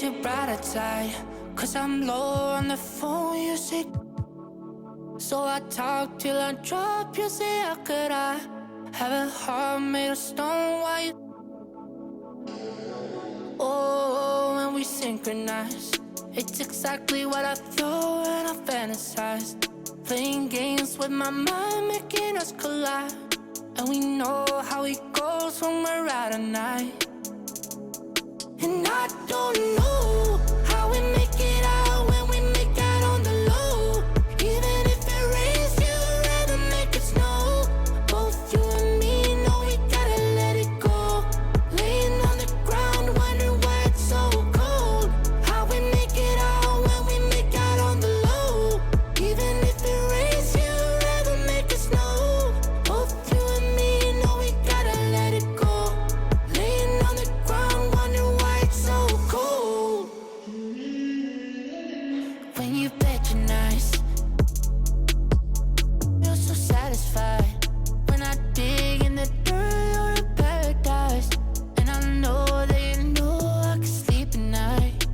too bright outside, 'cause I'm low on the phone, you say. So I talk till I drop, you say, how could I have a heart made of stone? Why you? Oh, when we synchronize, it's exactly what I thought and I fantasized. Playing games with my mind, making us collide. And we know how it goes when we're out at night. And I don't know how we make it out when we make out on the low. Even if it rains, you'd rather make it snow. Both you and me know we gotta let it go. Laying on the ground, wondering why it's so cold. How we make it out when we make out on the low. Even if it rains, you'd rather make it snow. Both you and me know we gotta let it go. Laying on the ground, wondering why it's so cold. When you bet you're nice, feel so satisfied. When I dig in the dirt, you're in paradise. And I know that you know I can sleep at night.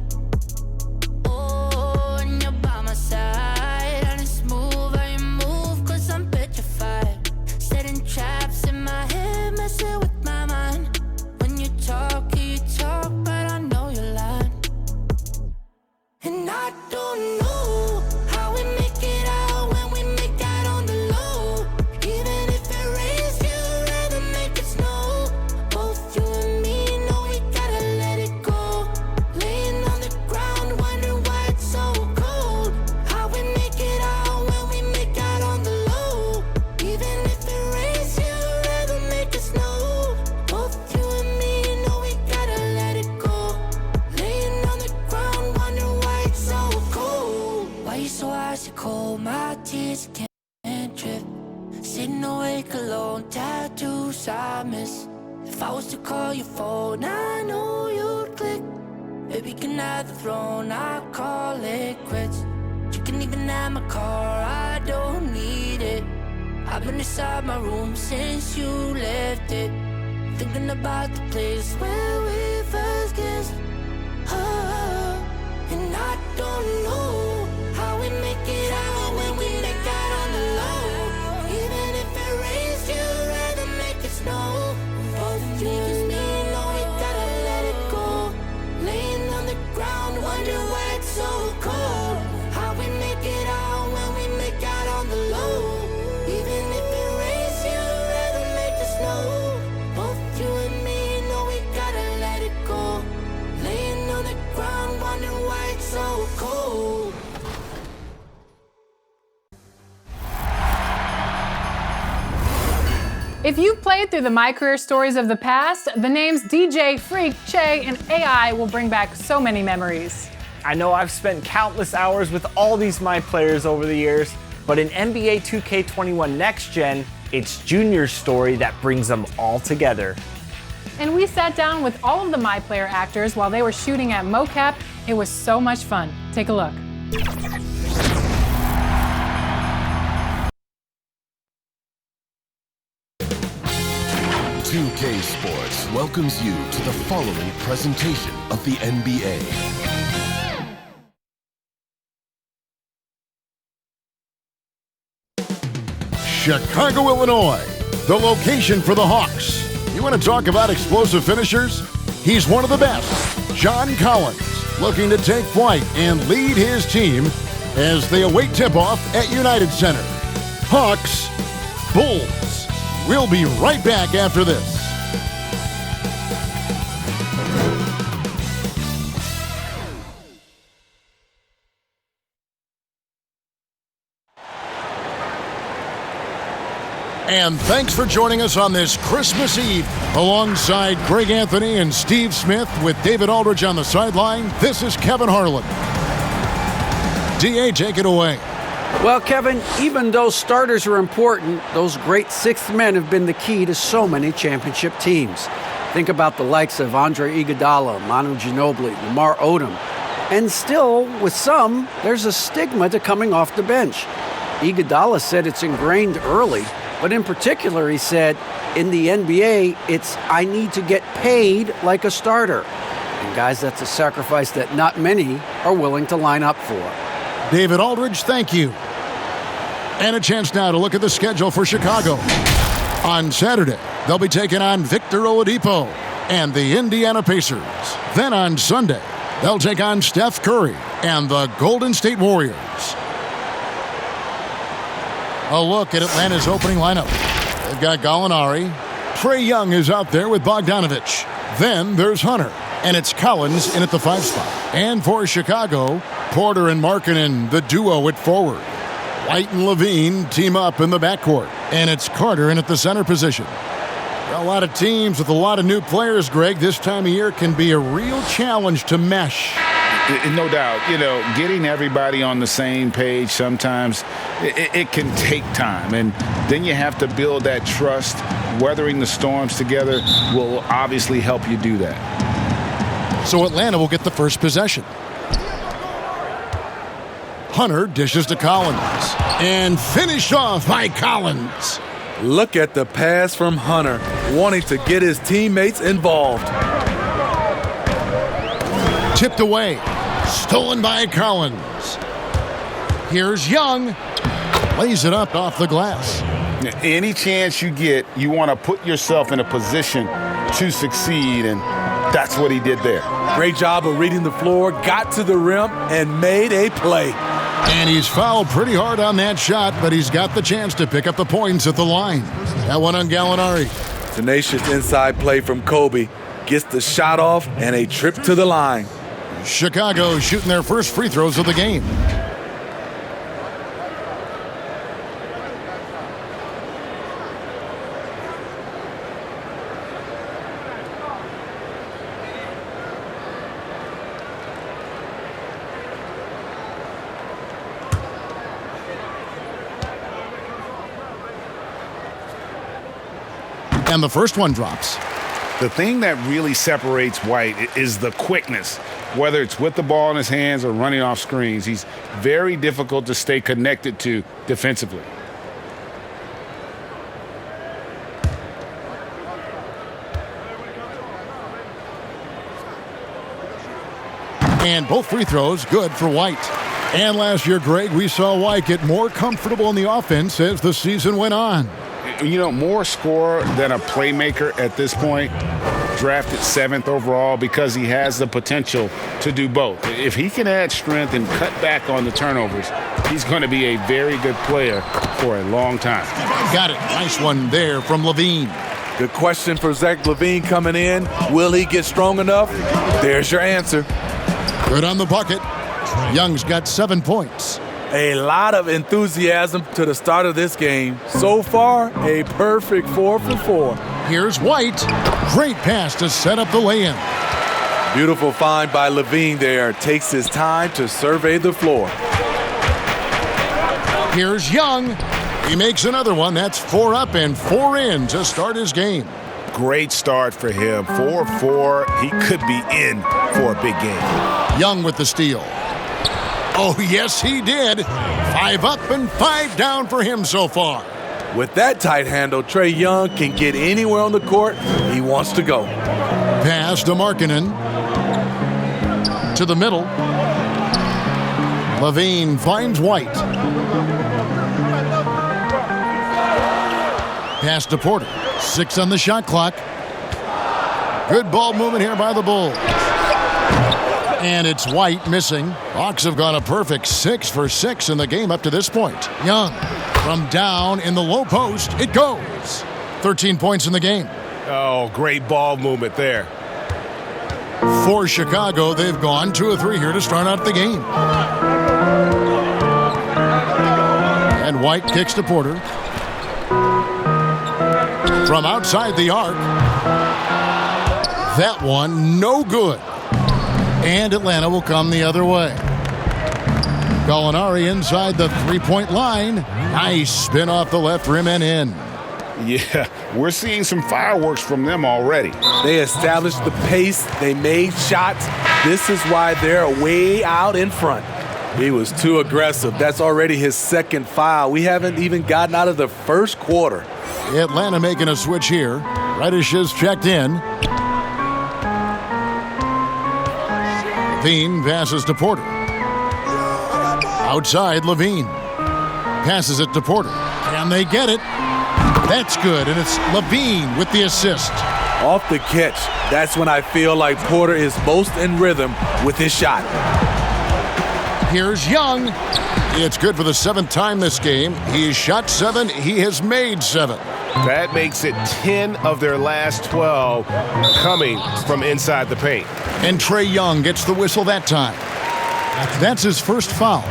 Oh, and you're by my side, and it's smooth how you move, 'cause I'm petrified. Setting traps in my head, messing with my mind. When you talk, but I know you're lying. And I don't know how we make it out when we make out on the low. Even if it rains, you'd rather make it snow. Both you and me know we gotta let it go. Laying on the ground, wondering why it's so cold. How we make it out when we make out on the low. Even if it rains, you'd rather make it snow. Both you and me know we gotta let it go. Laying on the ground, wondering why it's so cold. Why you so icy cold? My tears can't drip. Sitting awake alone, tattoos I miss. If I was to call your phone, I know you'd click. Baby, can have the throne, I call it quits. You can even have my car, I don't need it. I've been inside my room since you left it, thinking about the place where we first kissed. Oh, and I don't know how we make it out when we make out on the low. Even if it rains, you'd rather make it snow. Both you and me know we gotta let it go. Laying on the ground, wondering why it's so cold. How we make it out when we make out on the low. Even if it rains, you'd rather make it snow. Both you and me know we gotta let it go. Laying on the ground, wondering why it's so cold. If you've played through the My Career Stories of the past, the names DJ, Freak, Trae, and AI will bring back so many memories. I know I've spent countless hours with all these My players over the years, but in NBA 2K21 Next Gen, it's Junior's story that brings them all together. And we sat down with all of the My Player actors while they were shooting at mocap. It was so much fun. Take a look. 2K Sports welcomes you to the following presentation of the NBA. Chicago, Illinois, the location for the Hawks. You want to talk about explosive finishers? He's one of the best. John Collins, looking to take flight and lead his team as they await tip-off at United Center. Hawks, Bulls. We'll be right back after this. And thanks for joining us on this Christmas Eve. Alongside Greg Anthony and Steve Smith with David Aldridge on the sideline, this is Kevin Harlan. DA, take it away. Well, Kevin, even though starters are important, those great sixth men have been the key to so many championship teams. Think about the likes of Andre Iguodala, Manu Ginobili, Lamar Odom. And still, with some, there's a stigma to coming off the bench. Iguodala said it's ingrained early, but in particular, he said, in the NBA, it's I need to get paid like a starter. And guys, that's a sacrifice that not many are willing to line up for. David Aldridge, thank you. And a chance now to look at the schedule for Chicago. On Saturday, they'll be taking on Victor Oladipo and the Indiana Pacers. Then on Sunday, they'll take on Steph Curry and the Golden State Warriors. A look at Atlanta's opening lineup. They've got Gallinari. Trae Young is out there with Bogdanovich. Then there's Hunter, and it's Collins in at the 5 spot. And for Chicago, Porter and Markkanen, the duo at forward. White and LaVine team up in the backcourt, and it's Carter in at the center position. A lot of teams with a lot of new players, Greg, this time of year can be a real challenge to mesh. No doubt, getting everybody on the same page sometimes, it can take time. And then you have to build that trust. Weathering the storms together will obviously help you do that. So Atlanta will get the first possession. Hunter dishes to Collins. And finished off by Collins. Look at the pass from Hunter, wanting to get his teammates involved. Tipped away. Stolen by Collins. Here's Young. Lays it up off the glass. Any chance you get, you want to put yourself in a position to succeed, and that's what he did there. Great job of reading the floor, got to the rim, and made a play. And he's fouled pretty hard on that shot, but he's got the chance to pick up the points at the line. That one on Gallinari. Tenacious inside play from Kobe. Gets the shot off and a trip to the line. Chicago shooting their first free throws of the game. And the first one drops. The thing that really separates White is the quickness. Whether it's with the ball in his hands or running off screens, he's very difficult to stay connected to defensively. And both free throws good for White. And last year, Greg, we saw White get more comfortable in the offense as the season went on. More scorer than a playmaker at this point. Drafted 7th overall because he has the potential to do both. If he can add strength and cut back on the turnovers, he's going to be a very good player for a long time. Got it. Nice one there from LaVine. Good question for Zach LaVine coming in. Will he get strong enough? There's your answer. Good on the bucket. Young's got 7 points. A lot of enthusiasm to the start of this game. So far, a perfect 4 for 4. Here's White. Great pass to set up the lay-in. Beautiful find by LaVine there. Takes his time to survey the floor. Here's Young. He makes another one. That's 4 up and 4 in to start his game. Great start for him. 4-4. He could be in for a big game. Young with the steal. Oh, yes, he did. 5 up and 5 down for him so far. With that tight handle, Trae Young can get anywhere on the court he wants to go. Pass to Markkanen. To the middle. LaVine finds White. Pass to Porter. 6 on the shot clock. Good ball movement here by the Bulls. And it's White missing. Hawks have gone a perfect 6 for 6 in the game up to this point. Young from down in the low post. It goes. 13 points in the game. Oh, great ball movement there. For Chicago, they've gone 2 of 3 here to start out the game. And White kicks to Porter. From outside the arc. That one, no good. And Atlanta will come the other way. Gallinari inside the three-point line. Nice spin off the left rim and in. Yeah, we're seeing some fireworks from them already. They established the pace. They made shots. This is why they're way out in front. He was too aggressive. That's already his 2nd foul. We haven't even gotten out of the first quarter. Atlanta making a switch here. Reddish is checked in. LaVine passes to Porter. Outside, LaVine passes it to Porter. Can they get it? That's good, and it's LaVine with the assist. Off the catch, that's when I feel like Porter is most in rhythm with his shot. Here's Young. It's good for the 7th time this game. He's shot 7. He has made 7. That makes it 10 of their last 12 coming from inside the paint. And Trae Young gets the whistle that time. That's his first foul.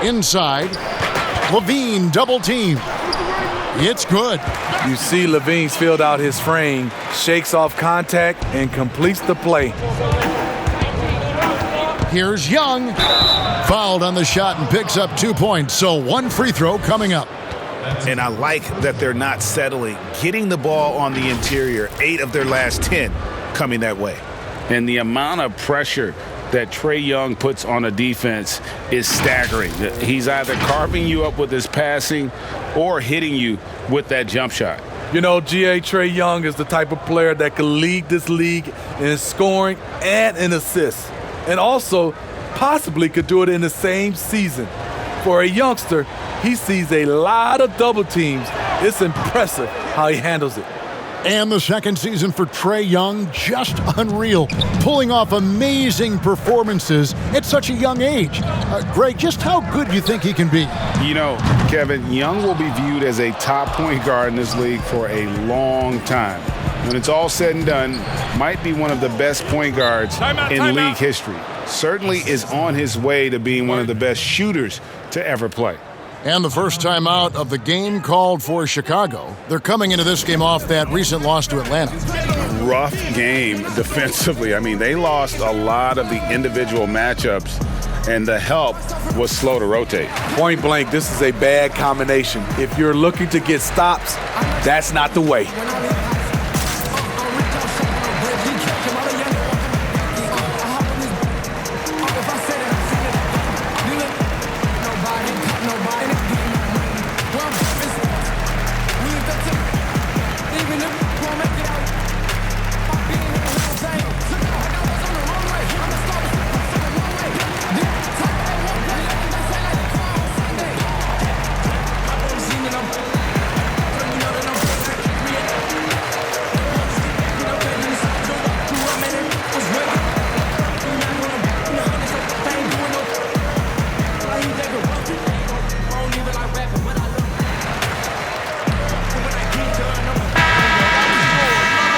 Inside, LaVine double team. It's good. You see LaVine's filled out his frame, shakes off contact, and completes the play. Here's Young. Fouled on the shot and picks up 2 points, so 1 free throw coming up. And I like that they're not settling, getting the ball on the interior, 8 of their last 10 coming that way. And the amount of pressure that Trae Young puts on a defense is staggering. He's either carving you up with his passing or hitting you with that jump shot. You know, Trae Young is the type of player that could lead this league in scoring and in assists, and also possibly could do it in the same season. For a youngster, he sees a lot of double teams. It's impressive how he handles it. And the second season for Trae Young, just unreal. Pulling off amazing performances at such a young age. Greg, just how good do you think he can be? You know, Kevin, Young will be viewed as a top point guard in this league for a long time. When it's all said and done, might be one of the best point guards in league history. Certainly is on his way to being one of the best shooters to ever play. And the first time out of the game called for Chicago. They're coming into this game off that recent loss to Atlanta. Rough game defensively. I mean, they lost a lot of the individual matchups, and the help was slow to rotate. Point blank, this is a bad combination. If you're looking to get stops, that's not the way.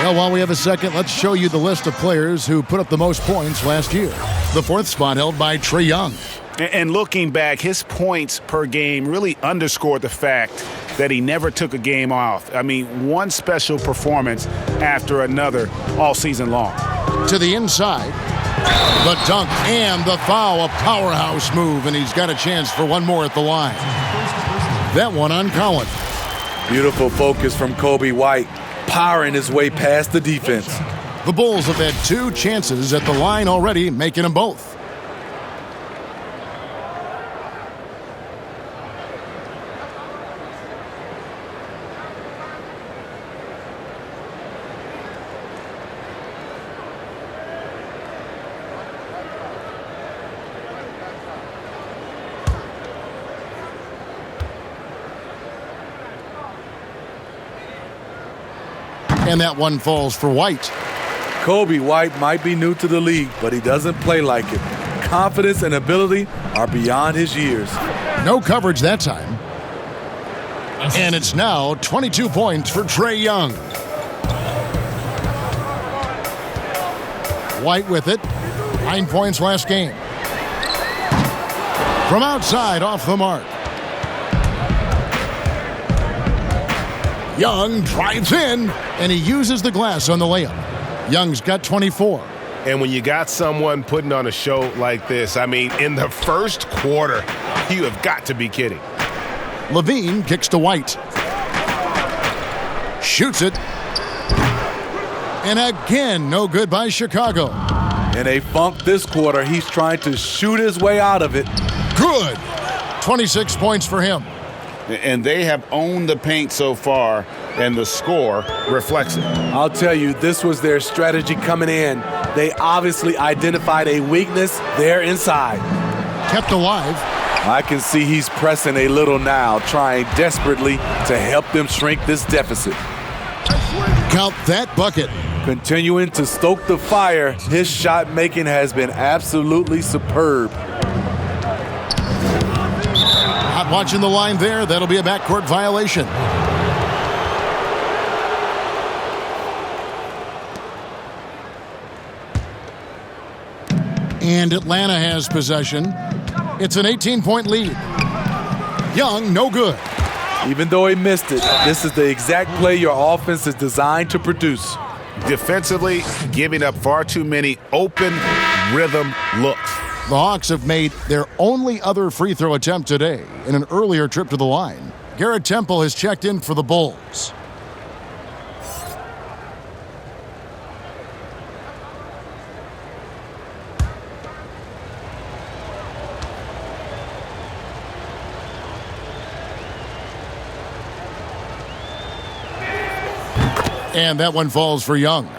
Well, while we have a second, let's show you the list of players who put up the most points last year. The 4th spot held by Trae Young. And looking back, his points per game really underscored the fact that he never took a game off. I mean, one special performance after another all season long. To the inside, the dunk and the foul, a powerhouse move, and he's got a chance for one more at the line. That one on Collins. Beautiful focus from Kobe White, powering his way past the defense. The Bulls have had 2 chances at the line already, making them both. And that one falls for White. Kobe White might be new to the league, but he doesn't play like it. Confidence and ability are beyond his years. No coverage that time. And it's now 22 points for Trae Young. White with it. 9 points last game. From outside, off the mark. Young drives in, and he uses the glass on the layup. Young's got 24. And when you got someone putting on a show like this, I mean, in the first quarter, you have got to be kidding. LaVine kicks to White. Shoots it. And again, no good by Chicago. In a funk this quarter, he's trying to shoot his way out of it. Good. 26 points for him. And they have owned the paint so far, and the score reflects it. I'll tell you, this was their strategy coming in. They obviously identified a weakness there inside. Kept alive. I can see he's pressing a little now, trying desperately to help them shrink this deficit. Count that bucket. Continuing to stoke the fire, his shot making has been absolutely superb. Not watching the line there. That'll be a backcourt violation. And Atlanta has possession. It's an 18-point lead. Young, no good. Even though he missed it, this is the exact play your offense is designed to produce. Defensively, giving up far too many open rhythm looks. The Hawks have made their only other free throw attempt today in an earlier trip to the line. Garrett Temple has checked in for the Bulls. And that one falls for Young.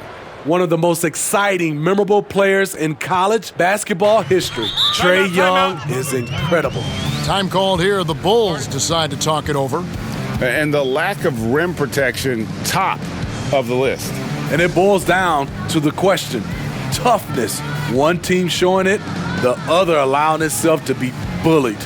One of the most exciting, memorable players in college basketball history. Trae Young is incredible. Time called here. The Bulls decide to talk it over. And the lack of rim protection, top of the list. And it boils down to the question, toughness. One team showing it, the other allowing itself to be bullied.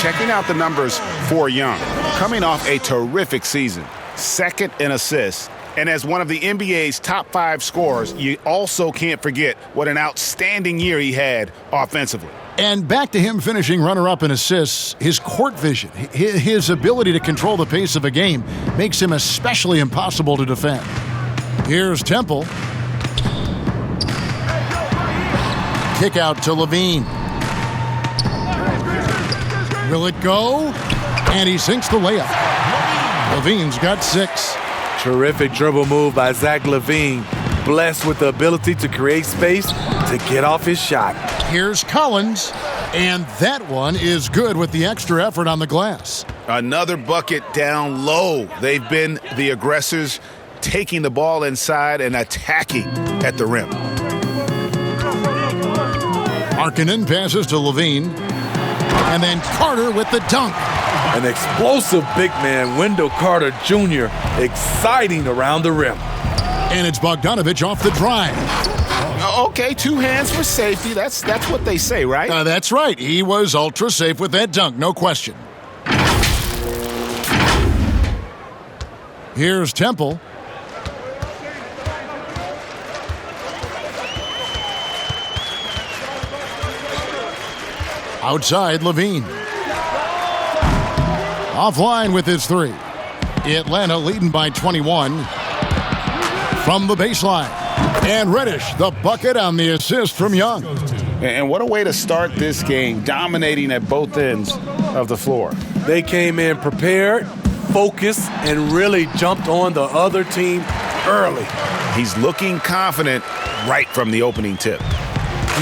Checking out the numbers for Young, coming off a terrific season, second in assists, and as one of the NBA's top 5 scorers, you also can't forget what an outstanding year he had offensively. And back to him finishing runner-up in assists, his court vision, his ability to control the pace of a game makes him especially impossible to defend. Here's Temple. Kick out to LaVine. Will it go? And he sinks the layup. LaVine's got 6. Terrific dribble move by Zach LaVine. Blessed with the ability to create space to get off his shot. Here's Collins. And that one is good with the extra effort on the glass. Another bucket down low. They've been the aggressors, taking the ball inside and attacking at the rim. Markkanen passes to LaVine. And then Carter with the dunk. An explosive big man, Wendell Carter Jr., exciting around the rim. And it's Bogdanovich off the drive. Okay, 2 hands for safety. That's what they say, right? That's right. He was ultra safe with that dunk, no question. Here's Temple. Outside, LaVine. Offline with his 3. Atlanta leading by 21. From the baseline. And Reddish, the bucket on the assist from Young. And what a way to start this game, dominating at both ends of the floor. They came in prepared, focused, and really jumped on the other team early. He's looking confident right from the opening tip.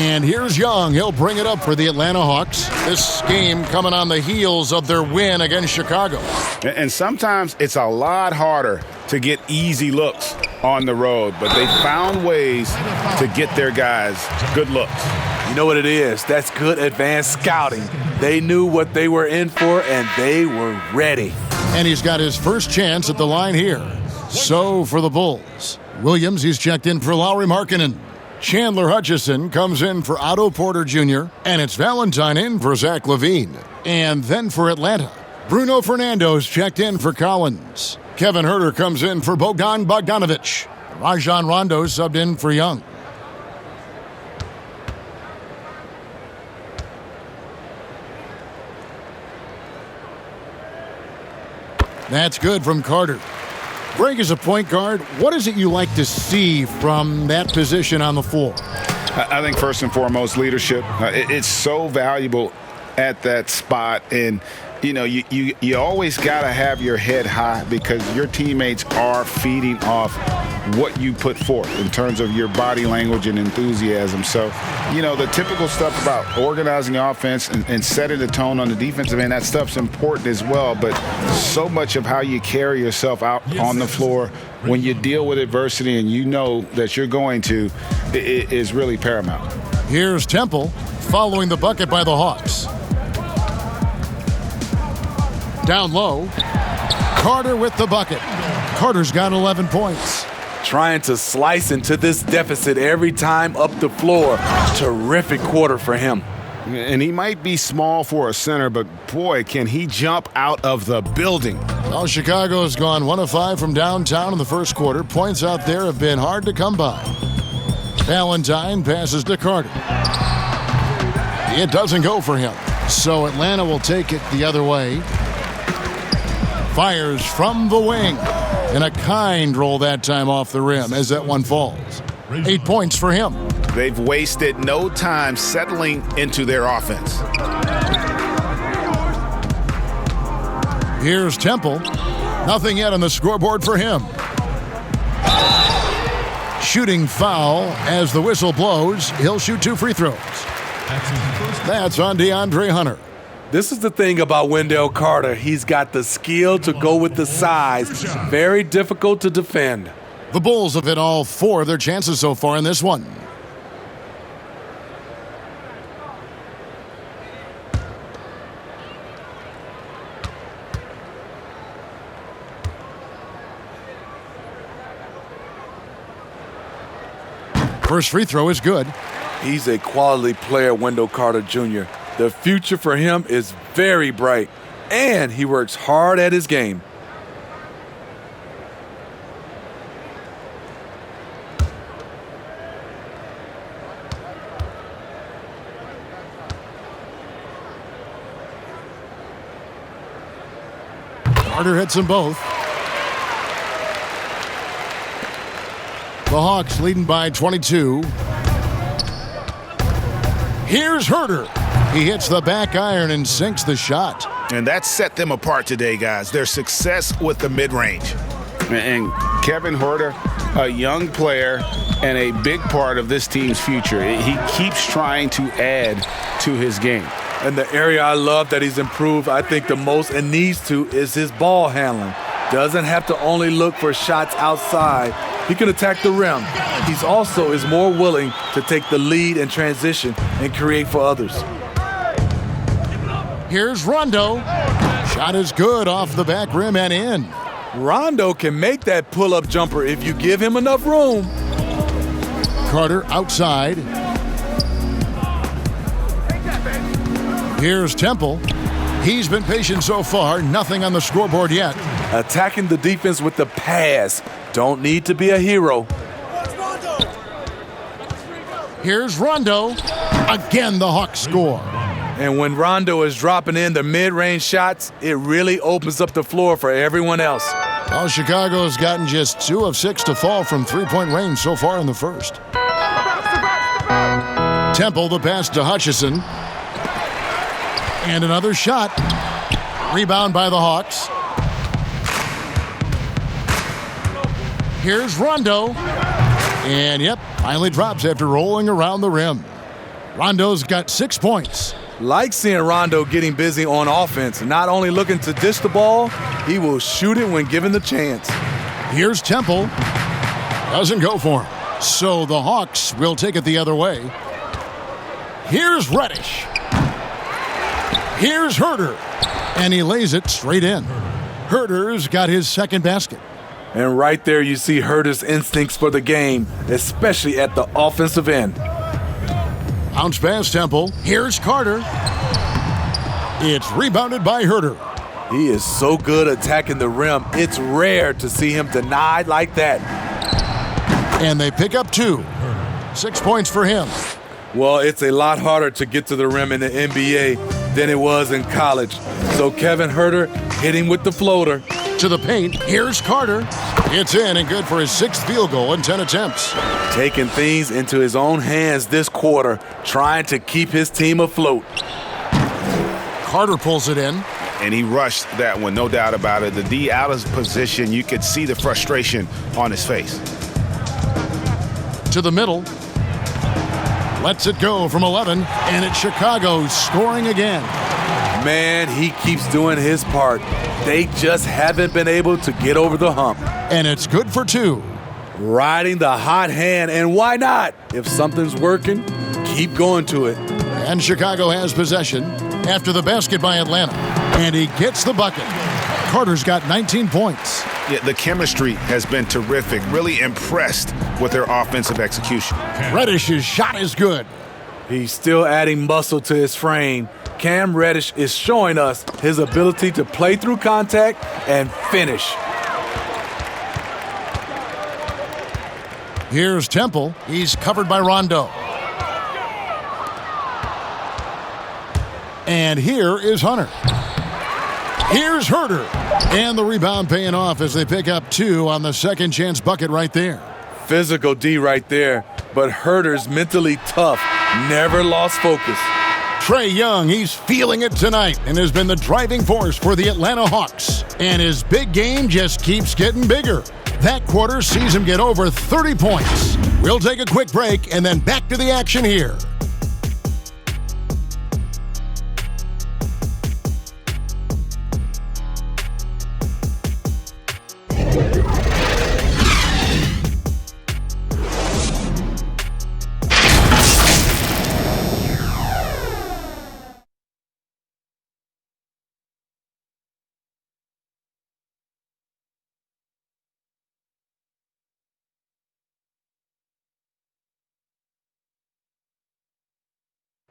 And here's Young. He'll bring it up for the Atlanta Hawks. This game coming on the heels of their win against Chicago. And sometimes it's a lot harder to get easy looks on the road, but they found ways to get their guys good looks. You know what it is? That's good advanced scouting. They knew what they were in for, and they were ready. And he's got his first chance at the line here. So for the Bulls, Williams, he's checked in for Lauri Markkanen. Chandler Hutchison comes in for Otto Porter Jr., and it's Valentine in for Zach LaVine. And then for Atlanta, Bruno Fernando's checked in for Collins. Kevin Huerter comes in for Bogdan Bogdanovic. Rajon Rondo subbed in for Young. That's good from Carter. Greg, as a point guard, what is it you like to see from that position on the floor? I think first and foremost, leadership. It's so valuable at that spot. And, you know, you always got to have your head high because your teammates are feeding off what you put forth in terms of your body language and enthusiasm. So, you know, the typical stuff about organizing the offense and setting the tone on the defensive end, that stuff's important as well. But so much of how you carry yourself out on the floor when you deal with adversity and you know that you're going to, it is really paramount. Here's Temple following the bucket by the Hawks. Down low, Carter with the bucket. Carter's got 11 points. Trying to slice into this deficit every time up the floor. Terrific quarter for him. And he might be small for a center, but boy, can he jump out of the building. Well, Chicago's gone 1 of 5 from downtown in the first quarter. Points out there have been hard to come by. Valentine passes to Carter. It doesn't go for him. So Atlanta will take it the other way. Fires from the wing. And a kind roll that time off the rim as that one falls. 8 points for him. They've wasted no time settling into their offense. Here's Temple. Nothing yet on the scoreboard for him. Shooting foul as the whistle blows. He'll shoot 2 free throws. That's on DeAndre Hunter. This is the thing about Wendell Carter. He's got the skill to go with the size. Very difficult to defend. The Bulls have hit all 4 of their chances so far in this one. First free throw is good. He's a quality player, Wendell Carter Jr. The future for him is very bright, and he works hard at his game. Carter hits them both. The Hawks leading by 22. Here's Huerter. He hits the back iron and sinks the shot. And that set them apart today, guys. Their success with the mid-range. And Kevin Huerter, a young player and a big part of this team's future. He keeps trying to add to his game. And the area I love that he's improved, I think the most and needs to, is his ball handling. Doesn't have to only look for shots outside. He can attack the rim. He's also is more willing to take the lead in transition and create for others. Here's Rondo. Shot is good off the back rim and in. Rondo can make that pull-up jumper if you give him enough room. Carter outside. Here's Temple. He's been patient so far. Nothing on the scoreboard yet. Attacking the defense with the pass. Don't need to be a hero. Here's Rondo. Again, the Hawks score. And when Rondo is dropping in the mid-range shots, it really opens up the floor for everyone else. Well, Chicago's gotten just 2 of 6 to fall from three-point range so far in the first. Temple, the pass to Hutchison. And another shot. Rebound by the Hawks. Here's Rondo. And yep, finally drops after rolling around the rim. Rondo's got 6 points. Like seeing Rondo getting busy on offense, not only looking to dish the ball, he will shoot it when given the chance. Here's Temple. Doesn't go for him. So the Hawks will take it the other way. Here's Reddish. Here's Huerter. And he lays it straight in. Huerter's got his second basket. And right there you see Herter's instincts for the game, especially at the offensive end. Bounce pass Temple. Here's Carter. It's rebounded by Herter. He is so good attacking the rim. It's rare to see him denied like that. And they pick up 2. 6 points for him. Well, it's a lot harder to get to the rim in the NBA than it was in college. So Kevin Herter hitting with the floater. To the paint, here's Carter. It's in and good for his 6th field goal in 10 attempts. Taking things into his own hands this quarter, trying to keep his team afloat. Carter pulls it in. And he rushed that one, no doubt about it. The D out of position, you could see the frustration on his face. To the middle. Lets it go from 11, and it's Chicago scoring again. Man, he keeps doing his part. They just haven't been able to get over the hump. And it's good for 2. Riding the hot hand, and why not? If something's working, keep going to it. And Chicago has possession after the basket by Atlanta. And he gets the bucket. Carter's got 19 points. Yeah, the chemistry has been terrific. Really impressed with their offensive execution. Reddish's shot is good. He's still adding muscle to his frame. Cam Reddish is showing us his ability to play through contact and finish. Here's Temple. He's covered by Rondo. And here is Hunter. Here's Herter. And the rebound paying off as they pick up 2 on the second chance bucket right there. Physical D right there, but Herter's mentally tough, never lost focus. Trae Young, he's feeling it tonight and has been the driving force for the Atlanta Hawks. And his big game just keeps getting bigger. That quarter sees him get over 30 points. We'll take a quick break and then back to the action here.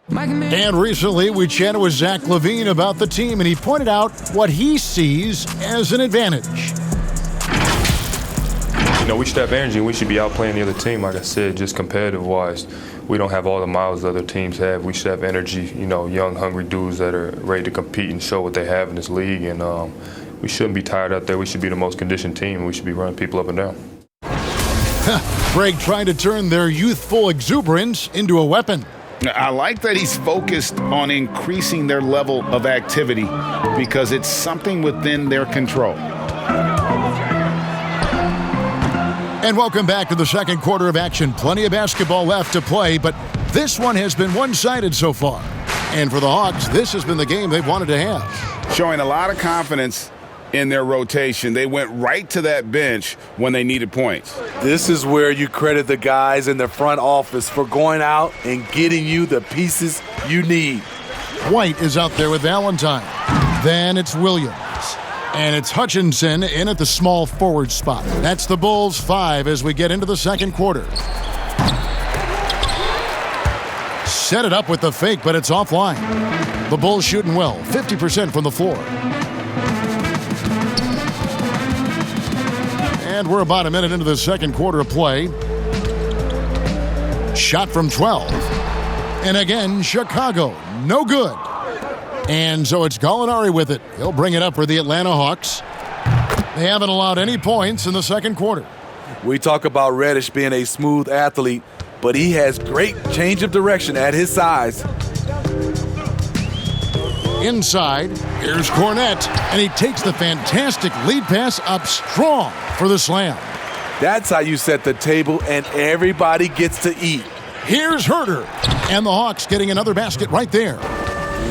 And recently, we chatted with Zach LaVine about the team, and he pointed out what he sees as an advantage. You know, we should have energy, and we should be outplaying the other team. Like I said, just competitive-wise, we don't have all the miles the other teams have. We should have energy, you know, young, hungry dudes that are ready to compete and show what they have in this league. And we shouldn't be tired out there. We should be the most conditioned team, and we should be running people up and down. Greg trying to turn their youthful exuberance into a weapon. I like that he's focused on increasing their level of activity because it's something within their control. And welcome back to the second quarter of action. Plenty of basketball left to play, but this one has been one-sided so far. And for the Hawks, this has been the game they've wanted to have. Showing a lot of confidence in their rotation. They went right to that bench when they needed points. This is where you credit the guys in the front office for going out and getting you the pieces you need. White is out there with Valentine. Then it's Williams. And it's Hutchinson in at the small forward spot. That's the Bulls 5 as we get into the second quarter. Set it up with the fake, but it's offline. The Bulls shooting well, 50% from the floor. And we're about a minute into the second quarter of play. Shot from 12. And again, Chicago, no good. And so it's Gallinari with it. He'll bring it up for the Atlanta Hawks. They haven't allowed any points in the second quarter. We talk about Reddish being a smooth athlete, but he has great change of direction at his size. Inside, here's Cornette, and he takes the fantastic lead pass up strong for the slam. That's how you set the table and everybody gets to eat. Here's Herter, and the Hawks getting another basket right there.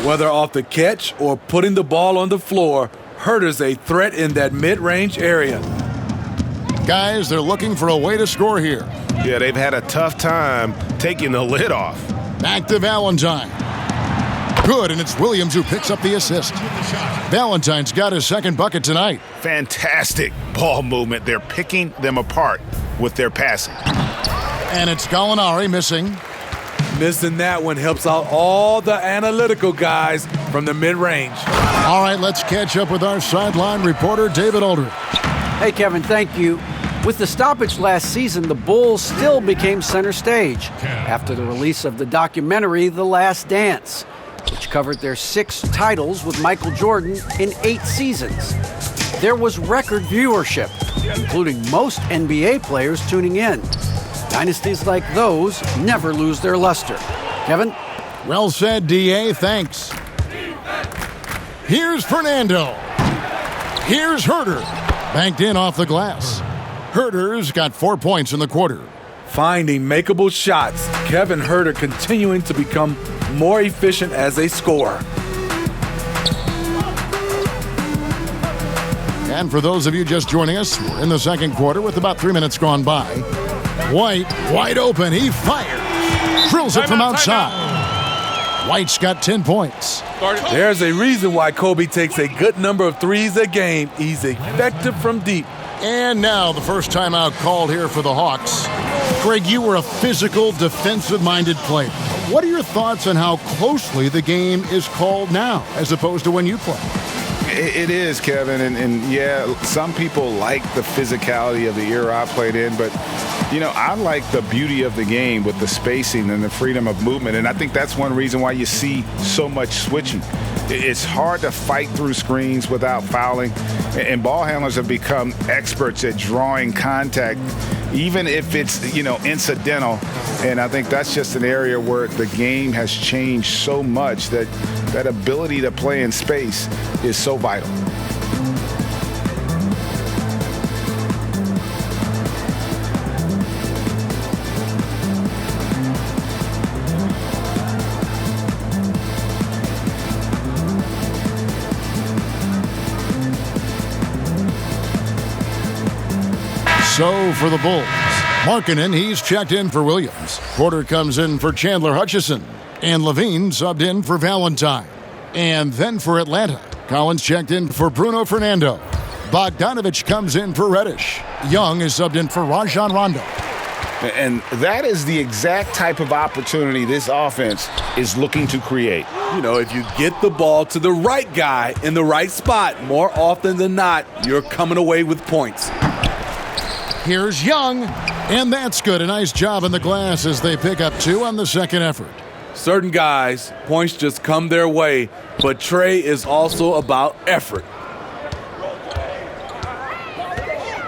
Whether off the catch or putting the ball on the floor, Herter's a threat in that mid-range area. Guys, they're looking for a way to score here. Yeah, they've had a tough time taking the lid off. Back to Valentine. Good, and it's Williams who picks up the assist. Valentine's got his second bucket tonight. Fantastic ball movement. They're picking them apart with their passing. And it's Gallinari missing. Missing that one helps out all the analytical guys from the mid-range. All right, let's catch up with our sideline reporter, David Aldridge. Hey, Kevin, thank you. With the stoppage last season, the Bulls still became center stage after the release of the documentary The Last Dance, which covered their 6 titles with Michael Jordan in 8 seasons. There was record viewership, including most NBA players tuning in. Dynasties like those never lose their luster. Kevin? Well said, D.A. Thanks. Here's Fernando. Here's Herter. Banked in off the glass. Herter's got 4 points in the quarter. Finding makeable shots. Kevin Herter continuing to become more efficient as a scorer. And for those of you just joining us, we're in the second quarter with about 3 minutes gone by. White, wide open, he fires. Drills it from outside. White's got 10 points. There's a reason why Kobe takes a good number of threes a game. He's effective from deep. And now the first timeout called here for the Hawks. Greg, you were a physical, defensive-minded player. What are your thoughts on how closely the game is called now as opposed to when you played? It is, Kevin, and yeah, some people like the physicality of the era I played in, but, you know, I like the beauty of the game with the spacing and the freedom of movement, and I think that's one reason why you see so much switching. It's hard to fight through screens without fouling, and ball handlers have become experts at drawing contact, even if it's, you know, incidental, and I think that's just an area where the game has changed so much that that ability to play in space is so vital. So for the Bulls, Markkanen, he's checked in for Williams. Porter comes in for Chandler Hutchison. And LaVine subbed in for Valentine. And then for Atlanta, Collins checked in for Bruno Fernando. Bogdanovich comes in for Reddish. Young is subbed in for Rajon Rondo. And that is the exact type of opportunity this offense is looking to create. You know, if you get the ball to the right guy in the right spot, more often than not, you're coming away with points. Here's Young, and that's good. A nice job in the glass as they pick up 2 on the second effort. Certain guys, points just come their way, but Trae is also about effort.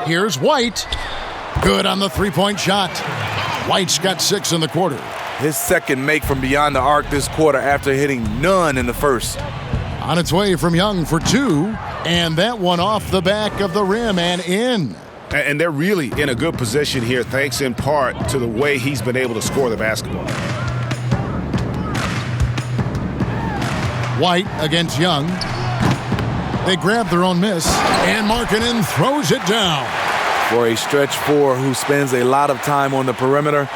Here's White. Good on the three-point shot. White's got 6 in the quarter. His second make from beyond the arc this quarter after hitting none in the first. On its way from Young for 2, and that one off the back of the rim and in. And they're really in a good position here, thanks in part to the way he's been able to score the basketball. White against Young. They grab their own miss, and Markkanen throws it down. For a stretch 4 who spends a lot of time on the perimeter,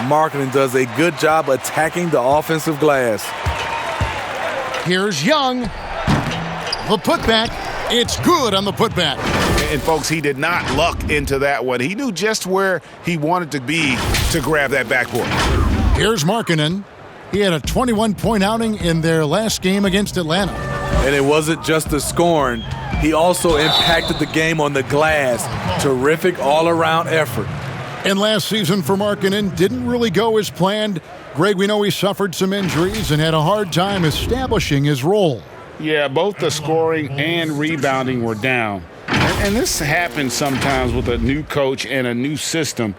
Markkanen does a good job attacking the offensive glass. Here's Young. The putback. It's good on the putback. And, folks, he did not luck into that one. He knew just where he wanted to be to grab that backboard. Here's Markkanen. He had a 21-point outing in their last game against Atlanta. And it wasn't just the scoring. He also impacted the game on the glass. Terrific all-around effort. And last season for Markkanen didn't really go as planned. Greg, we know he suffered some injuries and had a hard time establishing his role. Yeah, both the scoring and rebounding were down. And this happens sometimes with a new coach and a new system.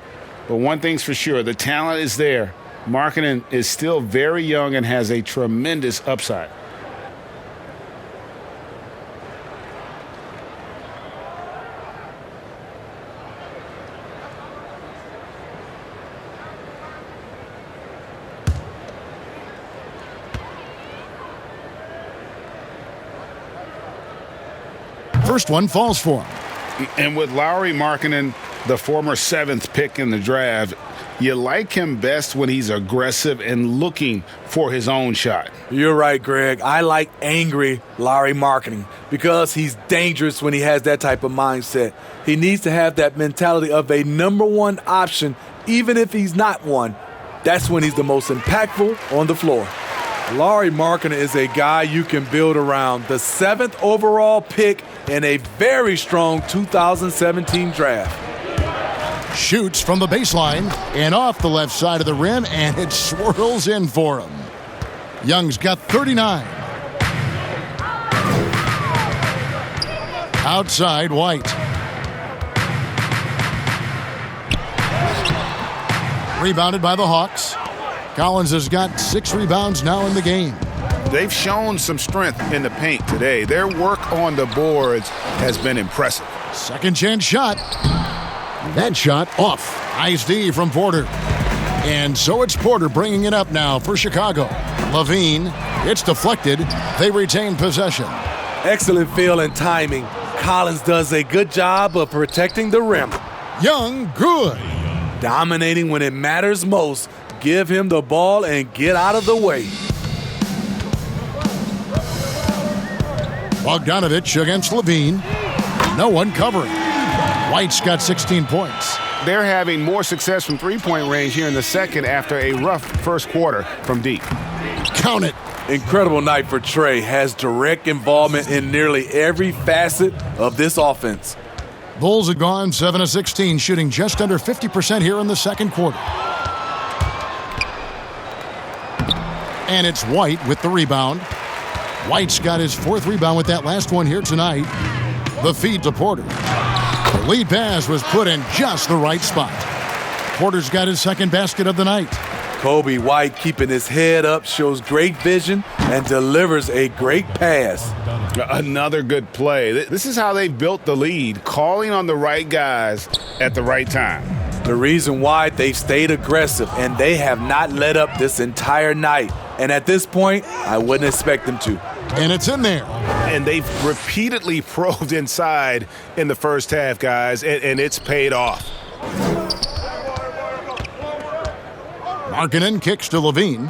But one thing's for sure, the talent is there. Markkanen is still very young and has a tremendous upside. First one falls for him. And with Lowry, Markkanen the former 7th pick in the draft, you like him best when he's aggressive and looking for his own shot. You're right, Greg. I like angry Lauri Markkanen because he's dangerous when he has that type of mindset. He needs to have that mentality of a number one option, even if he's not one. That's when he's the most impactful on the floor. Lauri Markkanen is a guy you can build around. The 7th overall pick in a very strong 2017 draft. Shoots from the baseline and off the left side of the rim, and it swirls in for him. Young's got 39. Outside, White. Rebounded by the Hawks. Collins has got 6 rebounds now in the game. They've shown some strength in the paint today. Their work on the boards has been impressive. Second chance shot. That shot off. Nice D from Porter. And so it's Porter bringing it up now for Chicago. LaVine, it's deflected. They retain possession. Excellent feel and timing. Collins does a good job of protecting the rim. Young, good. Dominating when it matters most. Give him the ball and get out of the way. Bogdanovich against LaVine. No one covering. White's got 16 points. They're having more success from three-point range here in the second after a rough first quarter from deep. Count it. Incredible night for Trae. Has direct involvement in nearly every facet of this offense. Bulls have gone 7 of 16, shooting just under 50% here in the second quarter. And it's White with the rebound. White's got his 4th rebound with that last one here tonight. The feed to Porter. The lead pass was put in just the right spot. Porter's got his 2nd basket of the night. Kobe White keeping his head up, shows great vision, and delivers a great pass. Another good play. This is how they built the lead, calling on the right guys at the right time. The reason why they've stayed aggressive, and they have not let up this entire night. And at this point, I wouldn't expect them to. And it's in there. And they've repeatedly probed inside in the first half, guys, and it's paid off. Markkanen kicks to LaVine.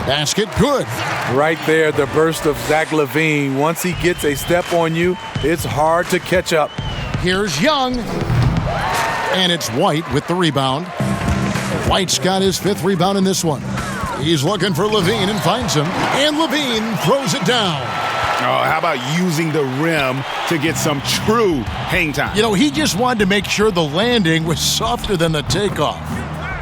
Basket good. Right there, the burst of Zach LaVine. Once he gets a step on you, it's hard to catch up. Here's Young. And it's White with the rebound. White's got his 5th rebound in this one. He's looking for LaVine and finds him. And LaVine throws it down. Oh, how about using the rim to get some true hang time? You know, he just wanted to make sure the landing was softer than the takeoff.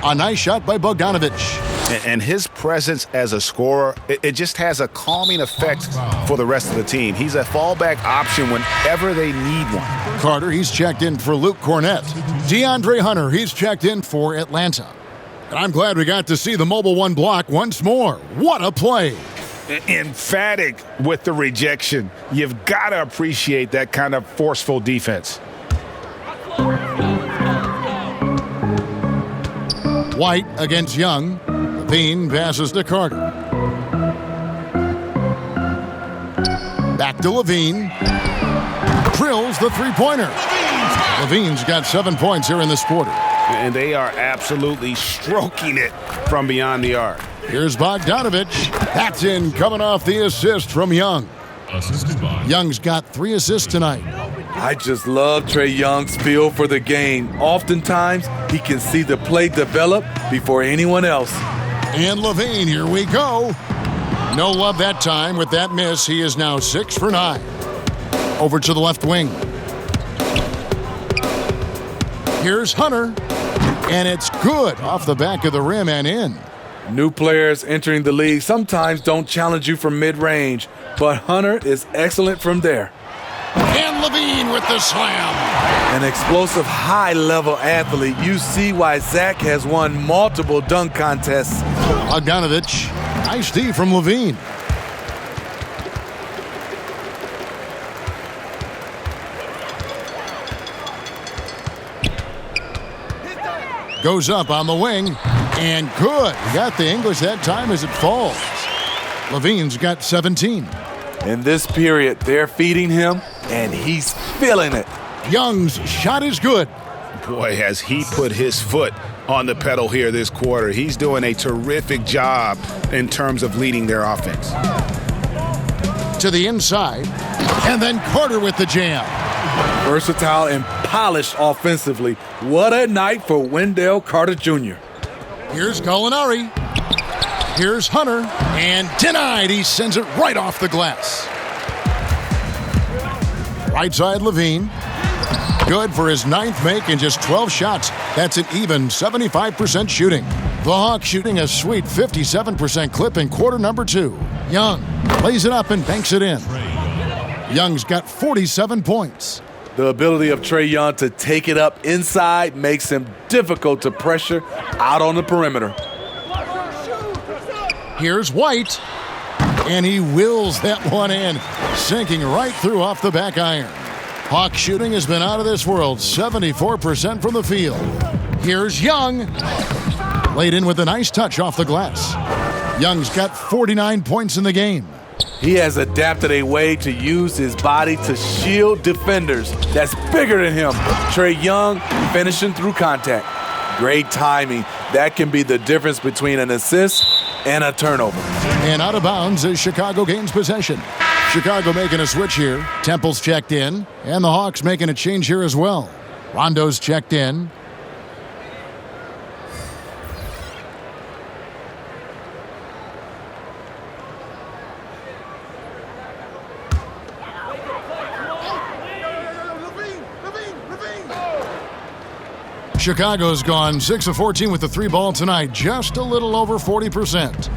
A nice shot by Bogdanovich. And his presence as a scorer, it just has a calming effect for the rest of the team. He's a fallback option whenever they need one. Carter, he's checked in for Luke Cornett. DeAndre Hunter, he's checked in for Atlanta. And I'm glad we got to see the Mobile One block once more. What a play. Emphatic with the rejection. You've got to appreciate that kind of forceful defense. White against Young. LaVine passes to Carter. Back to LaVine. Drills the three-pointer. LaVine's got 7 points here in this quarter. And they are absolutely stroking it from beyond the arc. Here's Bogdanovich. That's in, coming off the assist from Young. Young's got 3 assists tonight. I just love Trae Young's feel for the game. Oftentimes, he can see the play develop before anyone else. And LaVine, here we go. No love that time with that miss. He is now 6 for 9. Over to the left wing. Here's Hunter. And it's good off the back of the rim and in. New players entering the league sometimes don't challenge you from mid-range, but Hunter is excellent from there. And LaVine with the slam. An explosive, high-level athlete. You see why Zach has won multiple dunk contests. Bogdanovich, nice D from LaVine. Goes up on the wing, and good. He got the English that time as it falls. LaVine's got 17. In this period, they're feeding him, and he's feeling it. Young's shot is good. Boy, has he put his foot on the pedal here this quarter. He's doing a terrific job in terms of leading their offense. To the inside, and then Carter with the jam. Versatile and polished offensively. What a night for Wendell Carter Jr. Here's Gallinari. Here's Hunter, and denied. He sends it right off the glass. Right side, LaVine. Good for his 9th make in just 12 shots. That's an even 75% shooting. The Hawks shooting a sweet 57% clip in quarter number 2. Young lays it up and banks it in. Young's got 47 points. The ability of Trae Young to take it up inside makes him difficult to pressure out on the perimeter. Here's White, and he wills that one in, sinking right through off the back iron. Hawk shooting has been out of this world, 74% from the field. Here's Young, laid in with a nice touch off the glass. Young's got 49 points in the game. He has adapted a way to use his body to shield defenders that's bigger than him. Trae Young finishing through contact. Great timing. That can be the difference between an assist and a turnover. And out of bounds as Chicago gains possession. Chicago making a switch here. Temple's checked in, and the Hawks making a change here as well. Rondo's checked in. Chicago's gone 6 of 14 with the 3-ball tonight, just a little over 40%.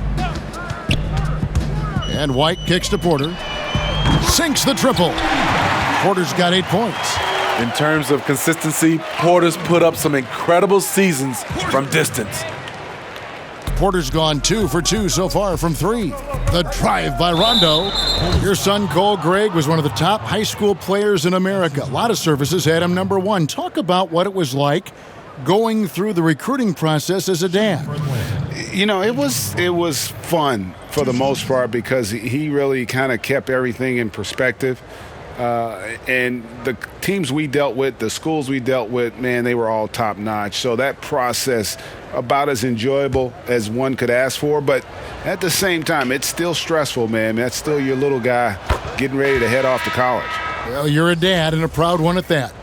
And White kicks to Porter. Sinks the triple. Porter's got 8 points. In terms of consistency, Porter's put up some incredible seasons from distance. Porter's gone 2 for 2 so far from 3. The drive by Rondo. Your son, Cole Gregg, was one of the top high school players in America. A lot of services had him number 1. Talk about what it was like going through the recruiting process as a dad. You know, it was fun for the most part because he really kind of kept everything in perspective. And the teams we dealt with, the schools we dealt with, man, they were all top notch. So that process, about as enjoyable as one could ask for. But at the same time, it's still stressful, man. That's still your little guy getting ready to head off to college. Well, you're a dad and a proud one at that.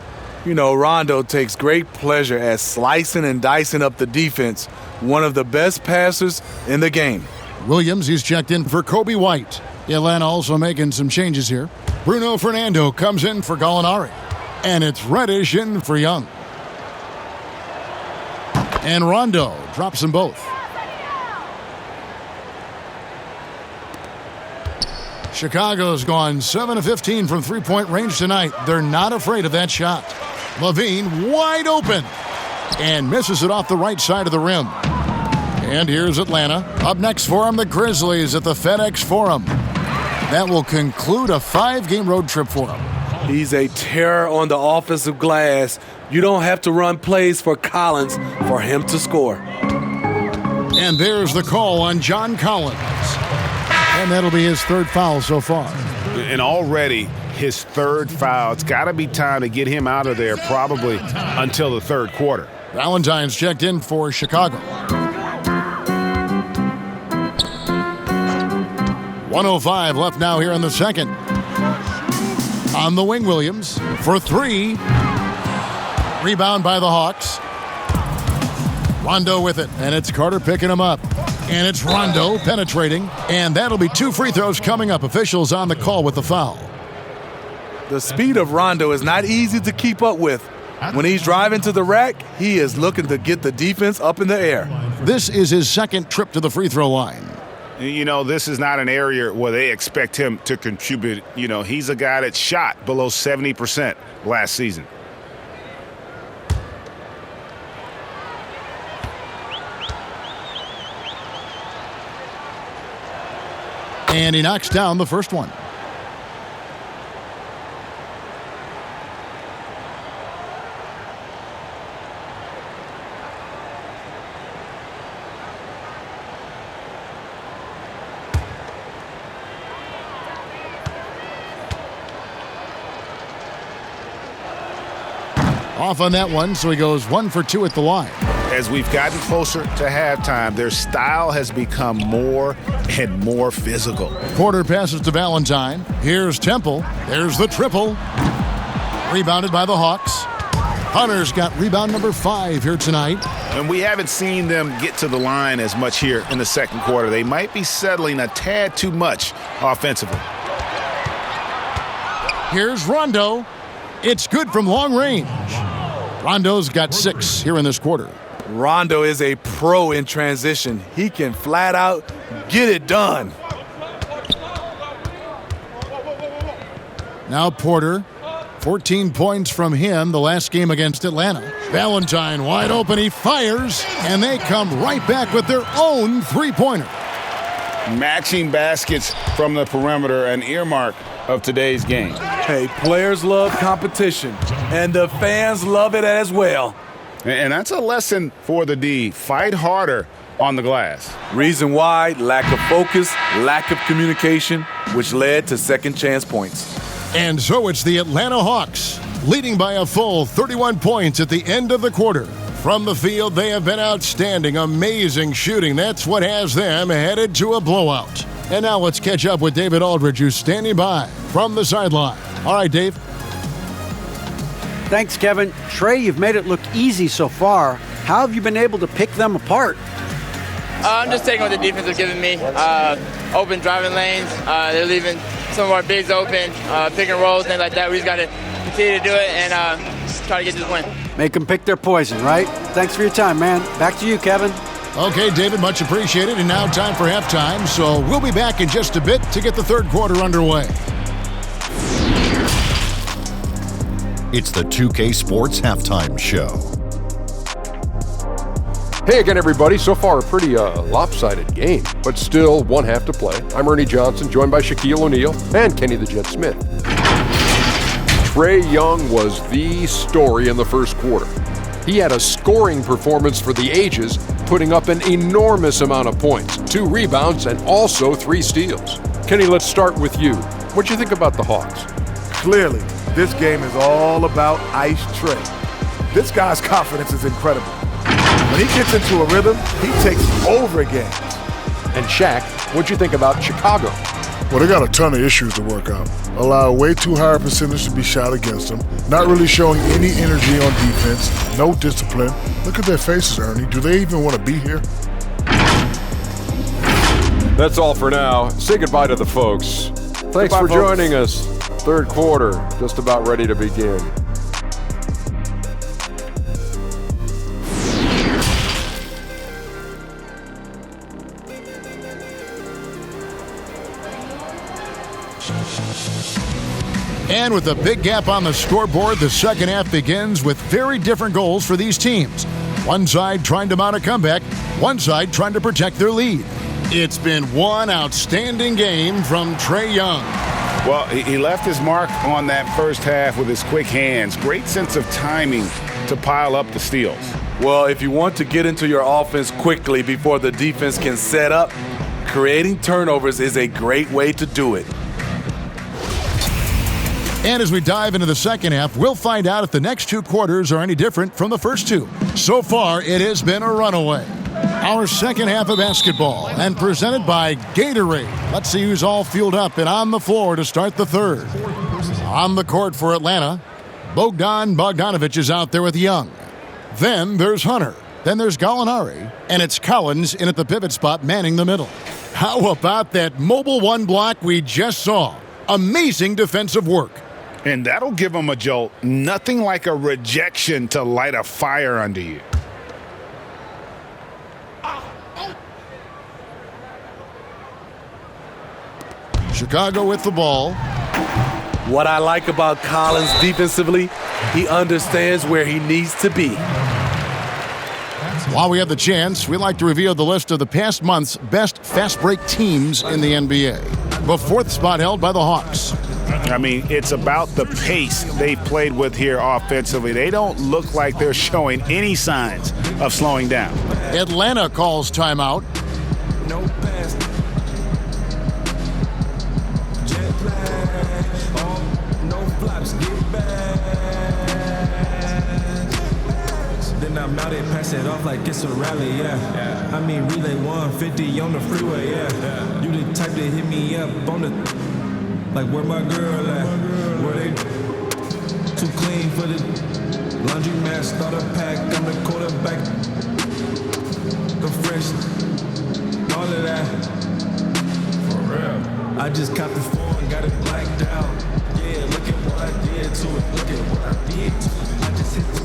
You know, Rondo takes great pleasure at slicing and dicing up the defense. One of the best passers in the game. Williams, he's checked in for Kobe White. Atlanta also making some changes here. Bruno Fernando comes in for Gallinari. And it's Reddish in for Young. And Rondo drops them both. Chicago's gone 7 of 15 from three-point range tonight. They're not afraid of that shot. LaVine wide open and misses it off the right side of the rim. And here's Atlanta. Up next for them, the Grizzlies at the FedEx Forum. That will conclude a 5-game road trip for them. He's a terror on the offensive glass. You don't have to run plays for Collins for him to score. And there's the call on John Collins. And that'll be his 3rd foul so far. And already his 3rd foul. It's got to be time to get him out of there probably until the 3rd quarter. Valentine's checked in for Chicago. 1:05 left now here in the second. On the wing, Williams for 3. Rebound by the Hawks. Rondo with it, and it's Carter picking him up. And it's Rondo penetrating, and that'll be 2 free throws coming up. Officials on the call with the foul. The speed of Rondo is not easy to keep up with. When he's driving to the rack, he is looking to get the defense up in the air. This is his 2nd trip to the free throw line. You know, this is not an area where they expect him to contribute. You know, he's a guy that shot below 70% last season. And he knocks down the first one. Off on that one, so he goes 1 for 2 at the line. As we've gotten closer to halftime, their style has become more and more physical. Porter passes to Valentine. Here's Temple. There's the triple. Rebounded by the Hawks. Hunter's got rebound number 5 here tonight. And we haven't seen them get to the line as much here in the second quarter. They might be settling a tad too much offensively. Here's Rondo. It's good from long range. Rondo's got 6 here in this quarter. Rondo is a pro in transition. He can flat out get it done. Now Porter, 14 points from him the last game against Atlanta. Valentine wide open, he fires, and they come right back with their own three-pointer. Matching baskets from the perimeter, an earmark of today's game. Hey, players love competition, and the fans love it as well. And that's a lesson for the D. Fight harder on the glass. Reason why, lack of focus, lack of communication, which led to second chance points. And so it's the Atlanta Hawks, leading by a full 31 points at the end of the quarter. From the field, they have been outstanding, amazing shooting. That's what has them headed to a blowout. And now let's catch up with David Aldridge, who's standing by from the sideline. All right, Dave. Thanks, Kevin. Trae, you've made it look easy so far. How have you been able to pick them apart? I'm just taking what the defense is giving me. Open driving lanes. They're leaving some of our bigs open, pick and rolls, things like that. We just got to continue to do it and try to get this win. Make them pick their poison, right? Thanks for your time, man. Back to you, Kevin. Okay, David, much appreciated. And now time for halftime. So we'll be back in just a bit to get the third quarter underway. It's the 2K Sports Halftime Show. Hey again, everybody. So far, a pretty lopsided game, but still one half to play. I'm Ernie Johnson, joined by Shaquille O'Neal and Kenny the Jet Smith. Trae Young was the story in the first quarter. He had a scoring performance for the ages, putting up an enormous amount of points, 2 rebounds, and also 3 steals. Kenny, let's start with you. What'd you think about the Hawks? Clearly, this game is all about Ice Trae. This guy's confidence is incredible. When he gets into a rhythm, he takes over games. And Shaq, what'd you think about Chicago? Well, they got a ton of issues to work out. Allow way too high a percentage to be shot against them. Not really showing any energy on defense. No discipline. Look at their faces, Ernie. Do they even want to be here? That's all for now. Say goodbye to the folks. Thanks for joining us. Third quarter, just about ready to begin. And with a big gap on the scoreboard, the second half begins with very different goals for these teams. One side trying to mount a comeback, one side trying to protect their lead. It's been one outstanding game from Trae Young. Well, he left his mark on that first half with his quick hands. Great sense of timing to pile up the steals. Well, if you want to get into your offense quickly before the defense can set up, creating turnovers is a great way to do it. And as we dive into the second half, we'll find out if the next 2 quarters are any different from the first 2. So far, it has been a runaway. Our second half of basketball, and presented by Gatorade. Let's see who's all fueled up and on the floor to start the third. On the court for Atlanta, Bogdan Bogdanovic is out there with Young. Then there's Hunter. Then there's Gallinari. And it's Collins in at the pivot spot manning the middle. How about that mobile one block we just saw? Amazing defensive work. And that'll give them a jolt. Nothing like a rejection to light a fire under you. Chicago with the ball. What I like about Collins defensively, he understands where he needs to be. While we have the chance, we like to reveal the list of the past month's best fast break teams in the NBA. The 4th spot held by the Hawks. I mean, it's about the pace they've played with here offensively. They don't look like they're showing any signs of slowing down. Atlanta calls timeout. No pass. Jet flag. Oh, no flops. Get back. I'm out, they pass it off like it's a rally, yeah. I mean, relay 150 on the freeway, yeah. You the type to hit me up on the, like where my girl at? Where they too clean for the laundromat, starter pack, I'm the quarterback. The fresh, all of that. For real. I just copped the phone, got it blacked out. Yeah, look at what I did to it. Look at what I did to it. I just hit the,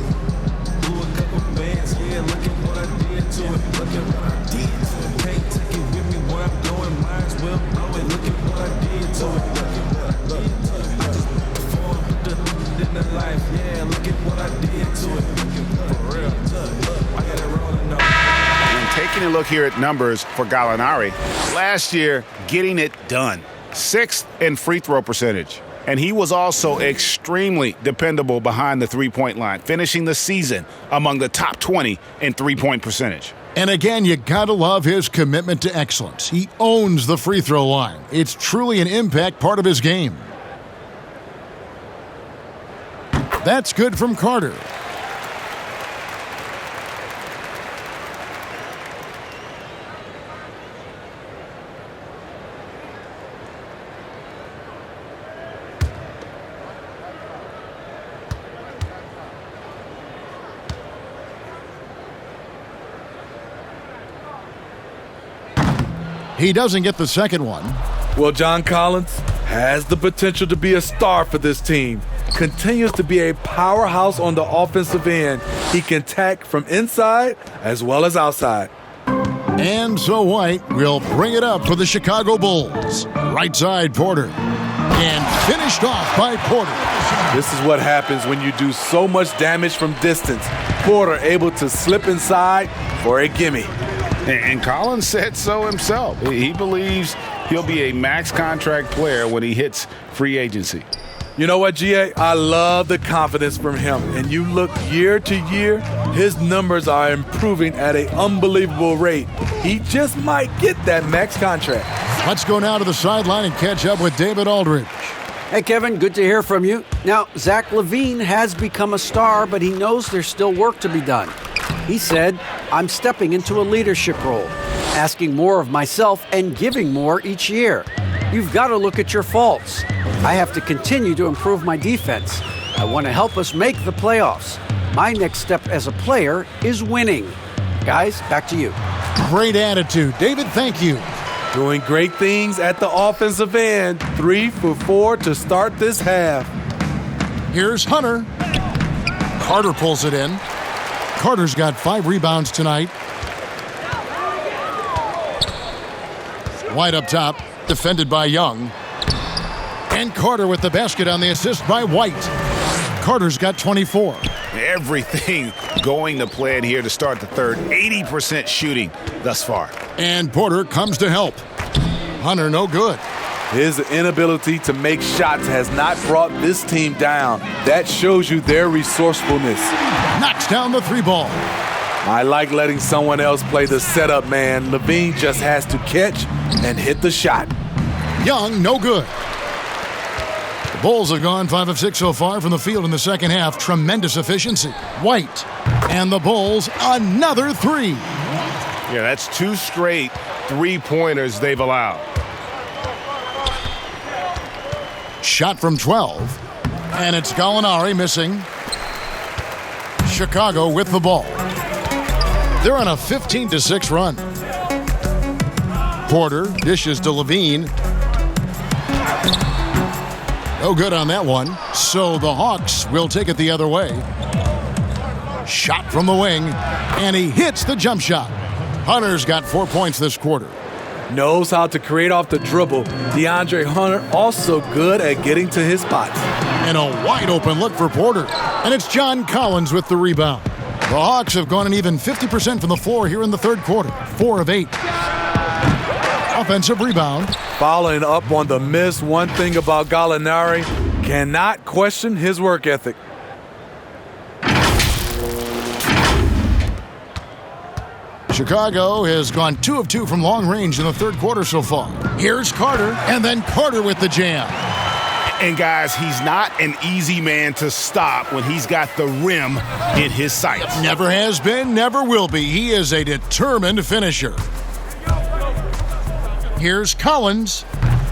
blew a couple bands. Yeah, look at what I did to it. Look at what I did to it. Can't take it with me where I'm going. Might as well blow it. Look at what I did to it. Look at what I did to it. I just performed in the life. Yeah, look at what I did to it. For real. I got it rolling up. And taking a look here at numbers for Gallinari, last year getting it done. 6th in free throw percentage. And he was also extremely dependable behind the three-point line, finishing the season among the top 20 in three-point percentage. And again, you gotta love his commitment to excellence. He owns the free throw line. It's truly an impact part of his game. That's good from Carter. He doesn't get the second one. Well, John Collins has the potential to be a star for this team. Continues to be a powerhouse on the offensive end. He can attack from inside as well as outside. And so White will bring it up for the Chicago Bulls. Right side, Porter. And finished off by Porter. This is what happens when you do so much damage from distance. Porter able to slip inside for a gimme. And Collins said so himself. He believes he'll be a max contract player when he hits free agency. You know what, GA? I love the confidence from him. And you look year to year, his numbers are improving at an unbelievable rate. He just might get that max contract. Let's go now to the sideline and catch up with David Aldridge. Hey, Kevin, good to hear from you. Now, Zach LaVine has become a star, but he knows there's still work to be done. He said, I'm stepping into a leadership role, asking more of myself and giving more each year. You've got to look at your faults. I have to continue to improve my defense. I want to help us make the playoffs. My next step as a player is winning. Guys, back to you. Great attitude. David, thank you. Doing great things at the offensive end. 3 for 4 to start this half. Here's Hunter. Carter pulls it in. Carter's got 5 rebounds tonight. White up top, defended by Young. And Carter with the basket on the assist by White. Carter's got 24. Everything going to plan here to start the third. 80% shooting thus far. And Porter comes to help. Hunter no good. His inability to make shots has not brought this team down. That shows you their resourcefulness. Knocks down the 3-ball. I like letting someone else play the setup, man. LaVine just has to catch and hit the shot. Young, no good. The Bulls have gone 5 of 6 so far from the field in the second half. Tremendous efficiency. White. And the Bulls, another 3. Yeah, that's 2 straight 3-pointers they've allowed. Shot from 12. And it's Gallinari missing. Chicago with the ball. They're on a 15-6 run. Porter dishes to LaVine. No good on that one. So the Hawks will take it the other way. Shot from the wing. And he hits the jump shot. Hunter's got 4 points this quarter. Knows how to create off the dribble. DeAndre Hunter also good at getting to his spots. And a wide open look for Porter. And it's John Collins with the rebound. The Hawks have gone an even 50% from the floor here in the third quarter. 4 of 8. Offensive rebound. Following up on the miss, one thing about Gallinari, cannot question his work ethic. Chicago has gone 2 of 2 from long range in the third quarter so far. Here's Carter, and then Carter with the jam. And guys, he's not an easy man to stop when he's got the rim in his sights. Never has been, never will be. He is a determined finisher. Here's Collins,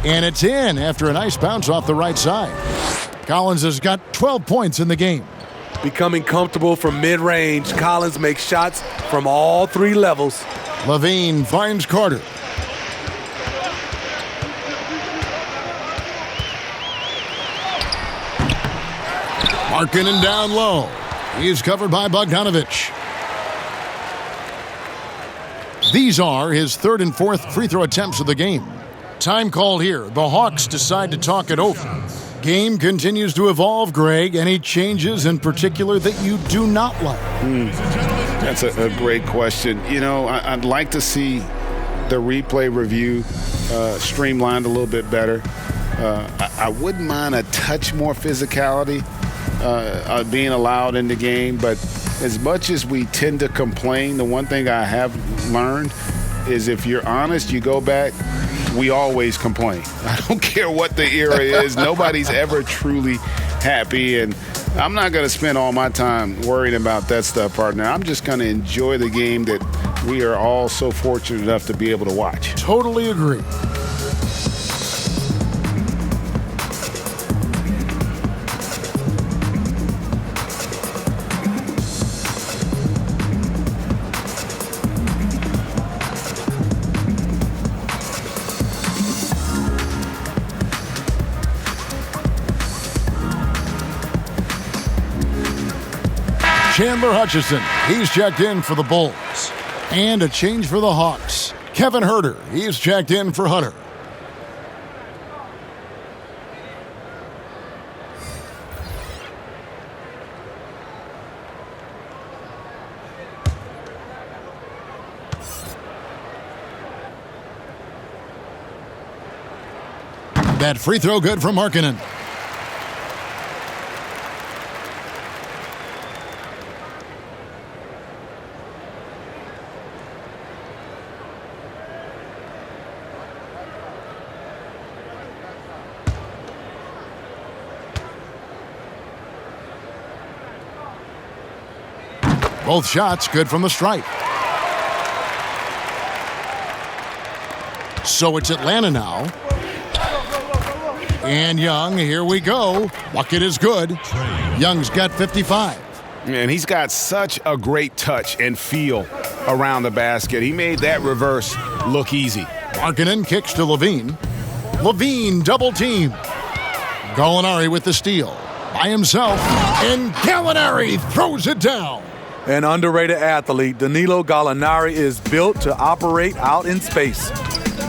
and it's in after a nice bounce off the right side. Collins has got 12 points in the game. Becoming comfortable from mid-range, Collins makes shots from all three levels. LaVine finds Carter. Markkanen down low. He's covered by Bogdanovic. These are his third and fourth free throw attempts of the game. Time called here. The Hawks decide to talk it over. Game continues to evolve, Greg. Any changes in particular that you do not like? That's a great question. You know, I'd like to see the replay review streamlined a little bit better. I wouldn't mind a touch more physicality being allowed in the game, but as much as we tend to complain, the one thing I have learned is if you're honest, you go back, we always complain. I don't care what the era is. Nobody's ever truly happy, and I'm not going to spend all my time worrying about that stuff, partner. I'm just going to enjoy the game that we are all so fortunate enough to be able to watch. Totally agree. Chandler Hutchison, he's checked in for the Bulls. And a change for the Hawks. Kevin Huerter, he's checked in for Hunter. That free throw good from Markkanen. Both shots good from the stripe. So it's Atlanta now. And Young, here we go. Bucket is good. Young's got 55. And he's got such a great touch and feel around the basket. He made that reverse look easy. Markkanen kicks to LaVine. LaVine double team. Gallinari with the steal. By himself. And Gallinari throws it down. An underrated athlete, Danilo Gallinari is built to operate out in space.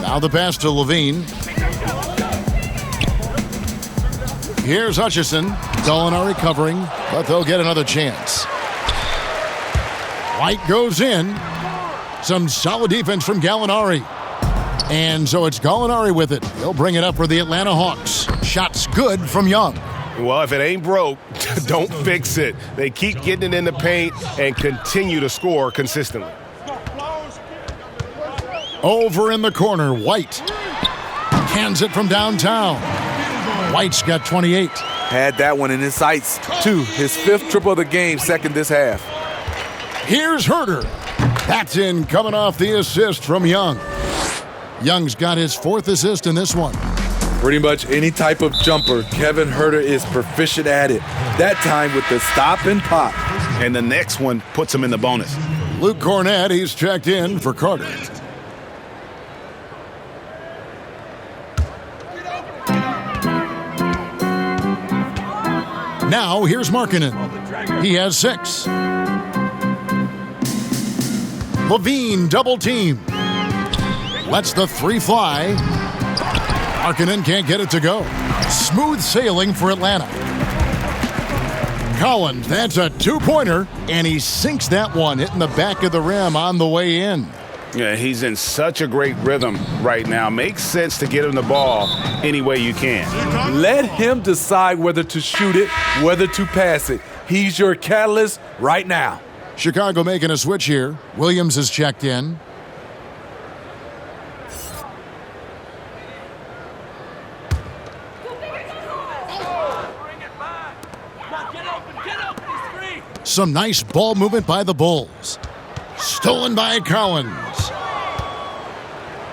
Now the pass to LaVine. Here's Hutchison. Gallinari covering, but they'll get another chance. White goes in. Some solid defense from Gallinari. And so it's Gallinari with it. He'll bring it up for the Atlanta Hawks. Shots good from Young. Well, if it ain't broke, don't fix it. They keep getting it in the paint and continue to score consistently. Over in the corner, White. Hands it from downtown. White's got 28. Had that one in his sights, too. His fifth triple of the game, second this half. Here's Huerter. That's in, coming off the assist from Young. Young's got his fourth assist in this one. Pretty much any type of jumper, Kevin Huerter is proficient at it. That time with the stop and pop. And the next one puts him in the bonus. Luke Cornett, he's checked in for Carter. Now here's Markkanen. He has 6. LaVine double team. Lets the 3 fly. Markkanen can't get it to go. Smooth sailing for Atlanta. Collins, that's a 2-pointer, and he sinks that one, hitting the back of the rim on the way in. Yeah, he's in such a great rhythm right now. Makes sense to get him the ball any way you can. Let him decide whether to shoot it, whether to pass it. He's your catalyst right now. Chicago making a switch here. Williams is checked in. Some nice ball movement by the Bulls. Stolen by Collins.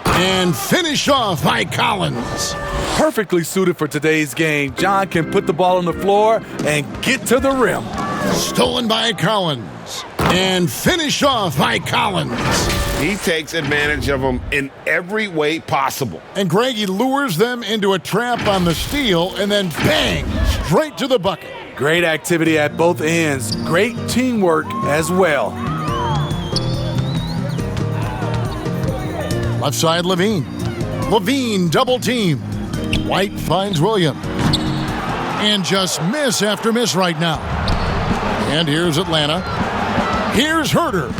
And finished off by Collins. Perfectly suited for today's game. John can put the ball on the floor and get to the rim. Stolen by Collins. And finished off by Collins. He takes advantage of them in every way possible. And Greg, he lures them into a trap on the steal and then bang, straight to the bucket. Great activity at both ends. Great teamwork as well. Left side, LaVine. LaVine double team. White finds Williams. And just miss after miss right now. And here's Atlanta. Here's Herter.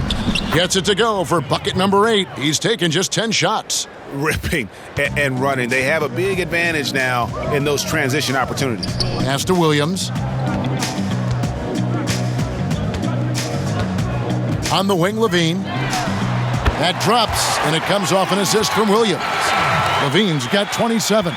Gets it to go for bucket number 8. He's taken just 10 shots. Ripping and running. They have a big advantage now in those transition opportunities. Pass to Williams. On the wing, LaVine. That drops, and it comes off an assist from Williams. LaVine's got 27.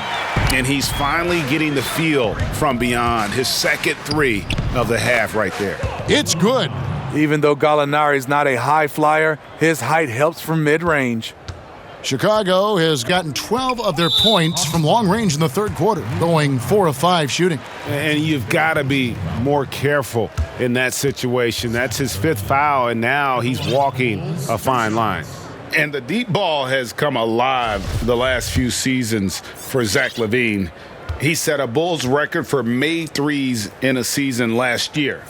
And he's finally getting the feel from beyond. His second 3 of the half right there. It's good. Even though Gallinari's not a high flyer, his height helps from mid-range. Chicago has gotten 12 of their points from long range in the third quarter, going 4 of 5 shooting. And you've got to be more careful in that situation. That's his 5th foul, and now he's walking a fine line. And the deep ball has come alive the last few seasons for Zach LaVine. He set a Bulls record for made threes in a season last year.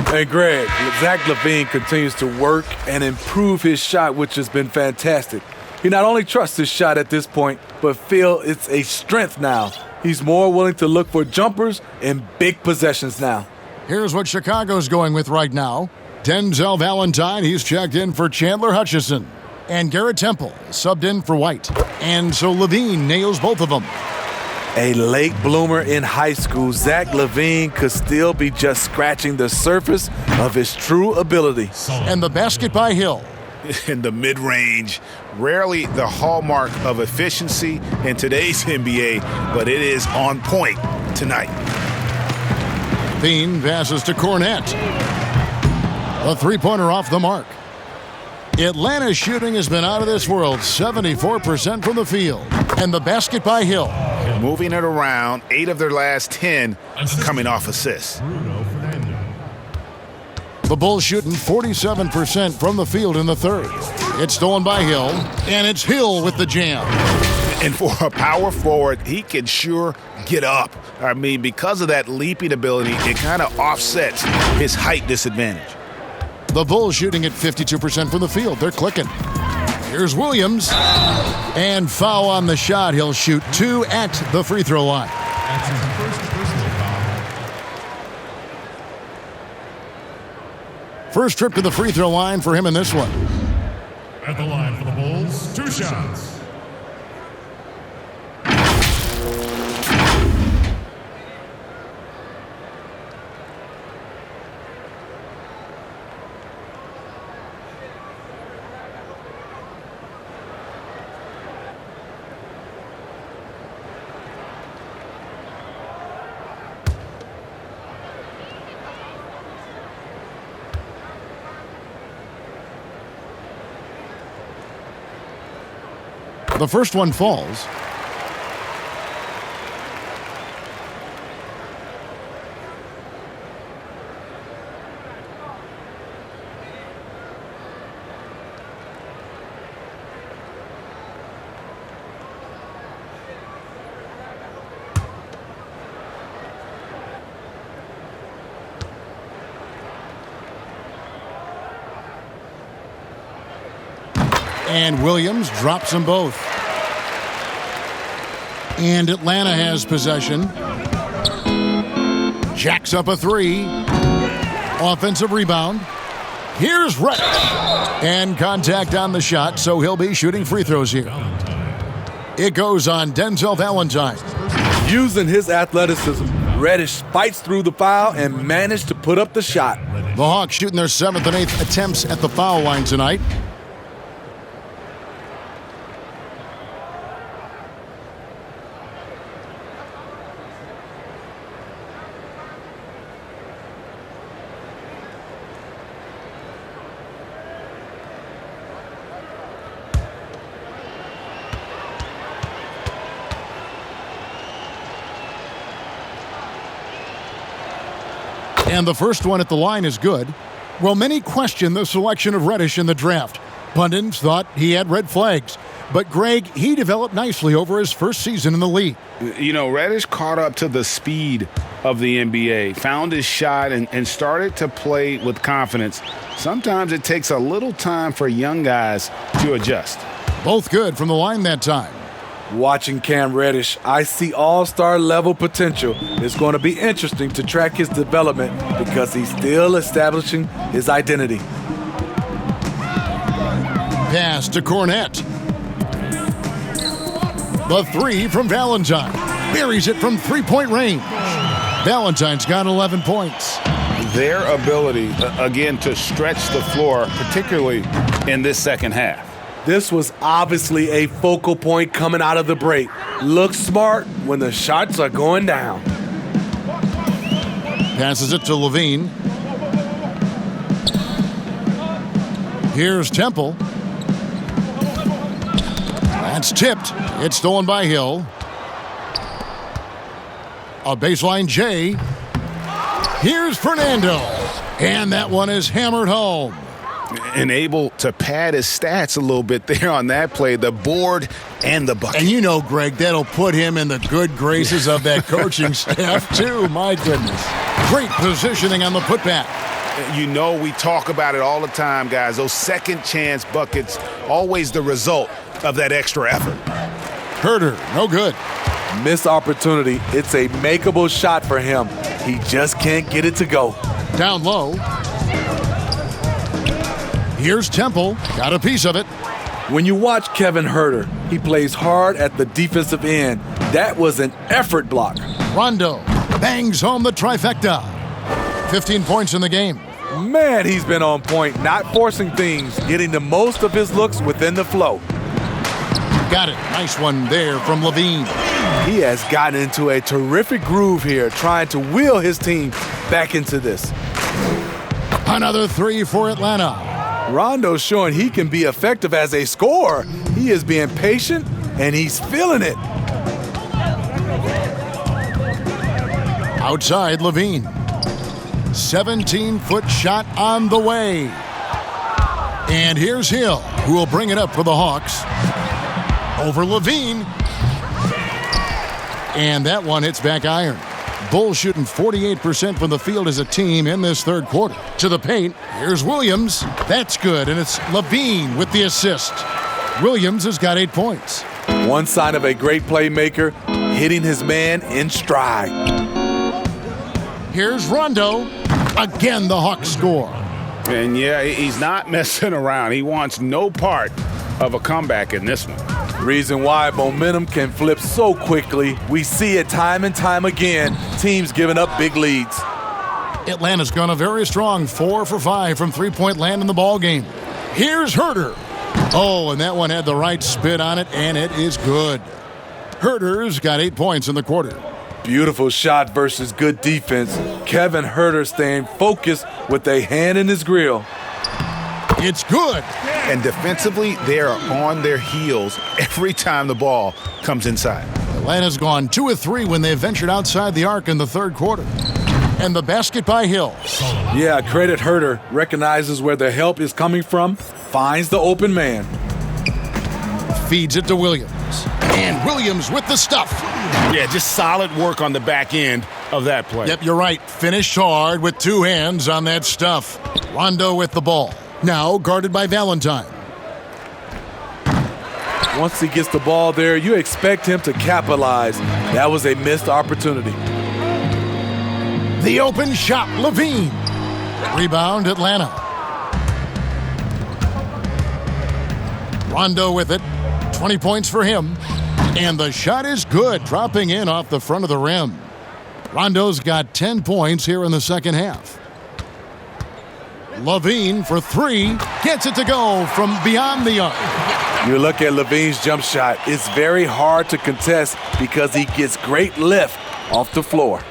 Hey, Greg, Zach LaVine continues to work and improve his shot, which has been fantastic. He not only trusts his shot at this point, but feels it's a strength now. He's more willing to look for jumpers and big possessions now. Here's what Chicago's going with right now. Denzel Valentine, he's checked in for Chandler Hutchison. And Garrett Temple subbed in for White. And so LaVine nails both of them. A late bloomer in high school, Zach LaVine could still be just scratching the surface of his true ability. And the basket by Hill. In the mid-range, rarely the hallmark of efficiency in today's NBA, but it is on point tonight. LaVine passes to Cornette. A three-pointer off the mark. Atlanta's shooting has been out of this world, 74% from the field. And the basket by Hill. Moving it around, 8 of their last 10 coming off assists. The Bulls shooting 47% from the field in the third. It's stolen by Hill, and it's Hill with the jam. And for a power forward, he can sure get up. I mean, because of that leaping ability, it kind of offsets his height disadvantage. The Bulls shooting at 52% from the field. They're clicking. Here's Williams. And foul on the shot. He'll shoot 2 at the free throw line. That's his first personal foul. First trip to the free throw line for him in this one. At the line for the Bulls, 2 shots. The first one falls. And Williams drops them both. And Atlanta has possession. Jacks up a 3. Offensive rebound. Here's Reddish. And contact on the shot, so he'll be shooting free throws here. It goes on Denzel Valentine. Using his athleticism, Reddish fights through the foul and managed to put up the shot. The Hawks shooting their 7th and 8th attempts at the foul line tonight. And the first one at the line is good. Well, many question the selection of Reddish in the draft. Pundits thought he had red flags. But Greg, he developed nicely over his first season in the league. You know, Reddish caught up to the speed of the NBA, found his shot, and started to play with confidence. Sometimes it takes a little time for young guys to adjust. Both good from the line that time. Watching Cam Reddish, I see all-star level potential. It's going to be interesting to track his development because he's still establishing his identity. Pass to Cornette. The three from Valentine. Buries it from three-point range. Valentine's got 11 points. Their ability, again, to stretch the floor, particularly in this second half. This was obviously a focal point coming out of the break. Look smart when the shots are going down. Passes it to LaVine. Here's Temple. That's tipped. It's stolen by Hill. A baseline J. Here's Fernando. And that one is hammered home. And able to pad his stats a little bit there on that play, the board and the bucket. And you know, Greg, that'll put him in the good graces of that coaching staff, too. My goodness. Great positioning on the putback. You know, we talk about it all the time, guys. Those second chance buckets, always the result of that extra effort. Herter, no good. Missed opportunity. It's a makeable shot for him. He just can't get it to go. Down low. Here's Temple. Got a piece of it. When you watch Kevin Herter, he plays hard at the defensive end. That was an effort block. Rondo bangs home the trifecta. 15 points in the game. Man, he's been on point, not forcing things, getting the most of his looks within the flow. Got it. Nice one there from LaVine. He has gotten into a terrific groove here, trying to wheel his team back into this. Another three for Atlanta. Rondo's showing he can be effective as a scorer. He is being patient, and he's feeling it. Outside, LaVine. 17-foot shot on the way. And here's Hill, who will bring it up for the Hawks. Over LaVine. And that one hits back iron. Bulls shooting 48% from the field as a team in this third quarter. To the paint, here's Williams. That's good, and it's LaVine with the assist. Williams has got 8 points. One sign of a great playmaker, hitting his man in stride. Here's Rondo. Again, the Hawks score. And yeah, he's not messing around. He wants no part of a comeback in this one. Reason why momentum can flip so quickly. We see it time and time again. Teams giving up big leads. Atlanta's gone a very strong 4 for 5 from three-point land in the ball game. Here's Herter. Oh, and that one had the right spin on it, and it is good. Herter's got 8 points in the quarter. Beautiful shot versus good defense. Kevin Herter staying focused with a hand in his grill. It's good. And defensively, they are on their heels every time the ball comes inside. Atlanta's gone 2 of 3 when they ventured outside the arc in the third quarter. And the basket by Hill. Yeah, credit Herter. Recognizes where the help is coming from, finds the open man. Feeds it to Williams. And Williams with the stuff. Yeah, just solid work on the back end of that play. Yep, you're right. Finished hard with 2 hands on that stuff. Rondo with the ball. Now guarded by Valentine. Once he gets the ball there, you expect him to capitalize. That was a missed opportunity. The open shot, LaVine. Rebound, Atlanta. Rondo with it. 20 points for him. And the shot is good, dropping in off the front of the rim. Rondo's got 10 points here in the second half. LaVine for 3, gets it to go from beyond the arc. You look at LaVine's jump shot, it's very hard to contest because he gets great lift off the floor.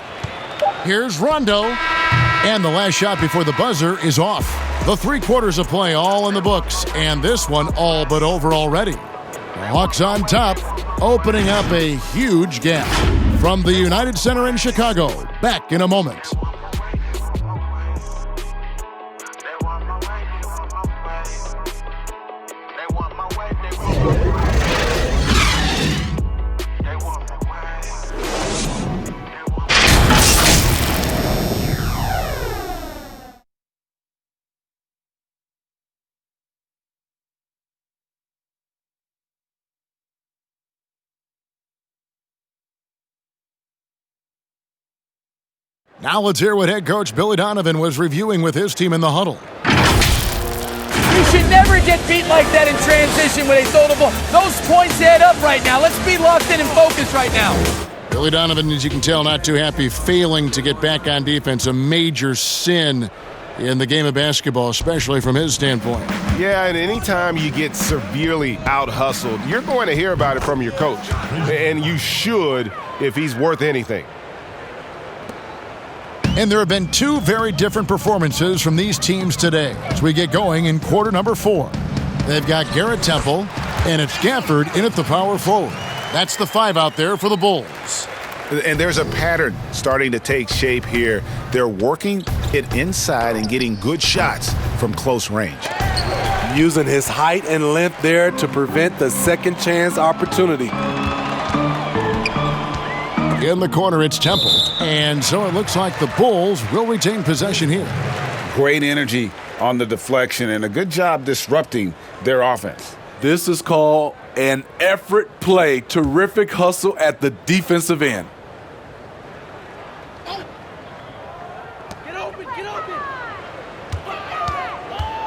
Here's Rondo, and the last shot before the buzzer is off. The 3 quarters of play all in the books, and this one all but over already. The Hawks on top, opening up a huge gap. From the United Center in Chicago, back in a moment. Now let's hear what head coach Billy Donovan was reviewing with his team in the huddle. You should never get beat like that in transition when they throw the ball. Those points add up right now. Let's be locked in and focused right now. Billy Donovan, as you can tell, not too happy, failing to get back on defense. A major sin in the game of basketball, especially from his standpoint. Yeah, and anytime you get severely out-hustled, you're going to hear about it from your coach. And you should if he's worth anything. And there have been two very different performances from these teams today as we get going in quarter number 4. They've got Garrett Temple, and it's Gafford in at the power forward. That's the 5 out there for the Bulls. And there's a pattern starting to take shape here. They're working it inside and getting good shots from close range. Using his height and length there to prevent the second chance opportunity. In the corner, it's Temple. And so it looks like the Bulls will retain possession here. Great energy on the deflection and a good job disrupting their offense. This is called an effort play. Terrific hustle at the defensive end.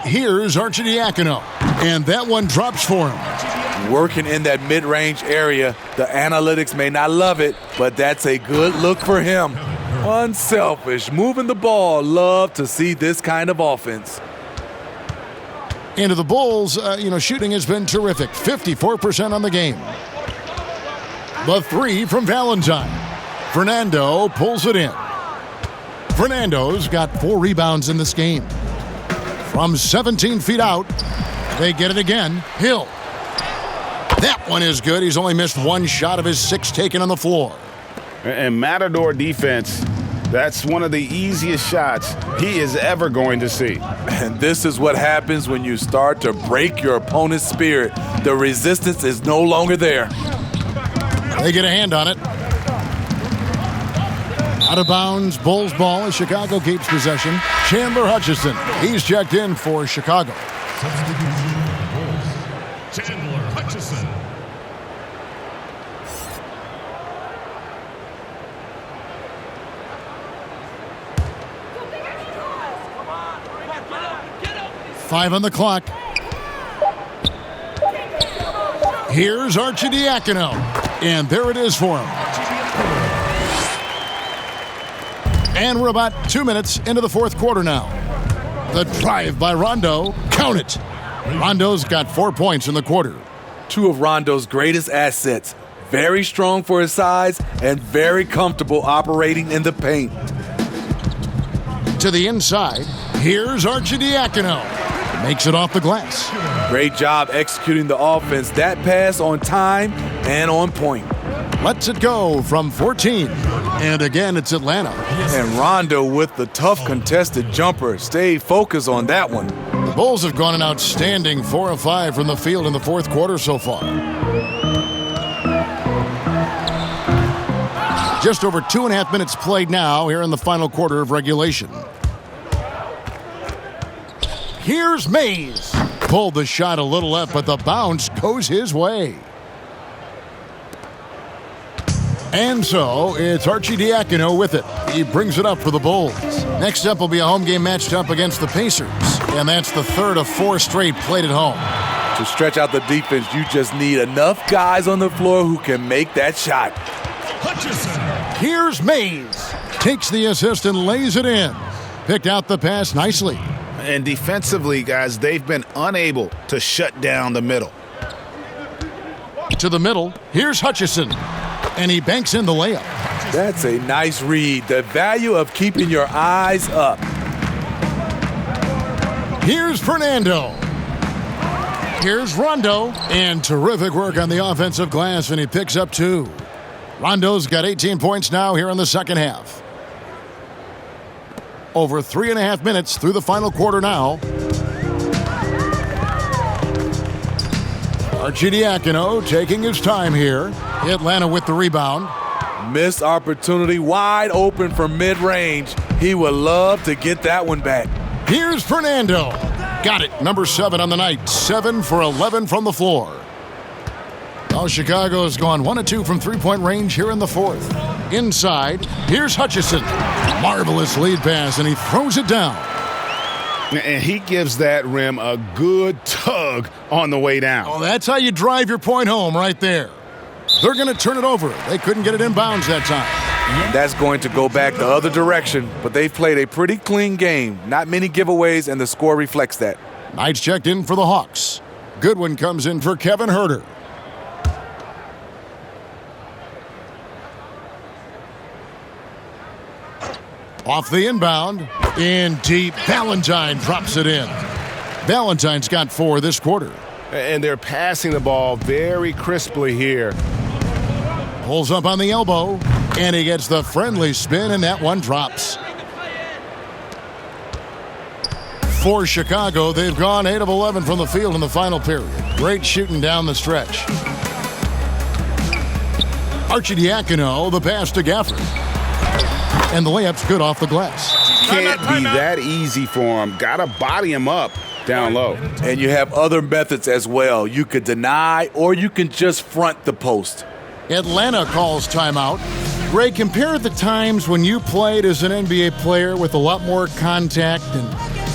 Here's Arcidiacono, and that one drops for him. Working in that mid-range area. The analytics may not love it, but that's a good look for him. Unselfish, moving the ball. Love to see this kind of offense. Into the Bulls, shooting has been terrific. 54% on the game. The 3 from Valentine. Fernando pulls it in. Fernando's got 4 rebounds in this game. From 17 feet out, they get it again. Hill. That one is good. He's only missed 1 shot of his 6 taken on the floor. And Matador defense, that's one of the easiest shots he is ever going to see. And this is what happens when you start to break your opponent's spirit. The resistance is no longer there. They get a hand on it. Out of bounds, Bulls ball as Chicago keeps possession. Chandler Hutchison, he's checked in for Chicago. Chandler Hutchison. Five on the clock. Here's Arcidiacono, and there it is for him. And we're about 2 minutes into the fourth quarter now. The drive by Rondo, count it. Rondo's got 4 points in the quarter. 2 of Rondo's greatest assets. Very strong for his size and very comfortable operating in the paint. To the inside, here's Arcidiacono. Makes it off the glass. Great job executing the offense. That pass on time and on point. Lets it go from 14. And again, it's Atlanta. And Rondo with the tough contested jumper. Stay focused on that one. The Bulls have gone an outstanding 4 of 5 from the field in the fourth quarter so far. Just over 2.5 minutes played now here in the final quarter of regulation. Here's Mays. Pulled the shot a little left, but the bounce goes his way. And so it's Arcidiacono with it. He brings it up for the Bulls. Next up will be a home game matched up against the Pacers. And that's the 3rd of 4 straight played at home. To stretch out the defense, you just need enough guys on the floor who can make that shot. Hutchison. Here's Mays. Takes the assist and lays it in. Picked out the pass nicely. And defensively, guys, they've been unable to shut down the middle. To the middle, here's Hutchison. And he banks in the layup. That's a nice read. The value of keeping your eyes up. Here's Fernando. Here's Rondo. And terrific work on the offensive glass, and he picks up 2. Rondo's got 18 points now here in the second half. Over 3.5 minutes through the final quarter now. Arcidiacono taking his time here. Atlanta with the rebound. Missed opportunity, wide open from mid-range. He would love to get that one back. Here's Fernando. Got it. Number 7 on the night. 7 for 11 from the floor. Now Chicago's gone 1 of 2 from 3-point range here in the fourth. Inside, here's Hutchison. Marvelous lead pass, and he throws it down. And he gives that rim a good tug on the way down. Oh, that's how you drive your point home right there. They're going to turn it over. They couldn't get it inbounds that time. That's going to go back the other direction, but they've played a pretty clean game. Not many giveaways, and the score reflects that. Knights checked in for the Hawks. Goodwin comes in for Kevin Huerter. Off the inbound, in deep, Valentine drops it in. Valentine's got 4 this quarter. And they're passing the ball very crisply here. Pulls up on the elbow, and he gets the friendly spin, and that one drops. For Chicago, they've gone 8 of 11 from the field in the final period. Great shooting down the stretch. Arcidiacono, the pass to Gafford. And the layup's good off the glass. Can't be that easy for him. Gotta body him up down low. And you have other methods as well. You could deny, or you can just front the post. Atlanta calls timeout. Greg, compare the times when you played as an NBA player with a lot more contact and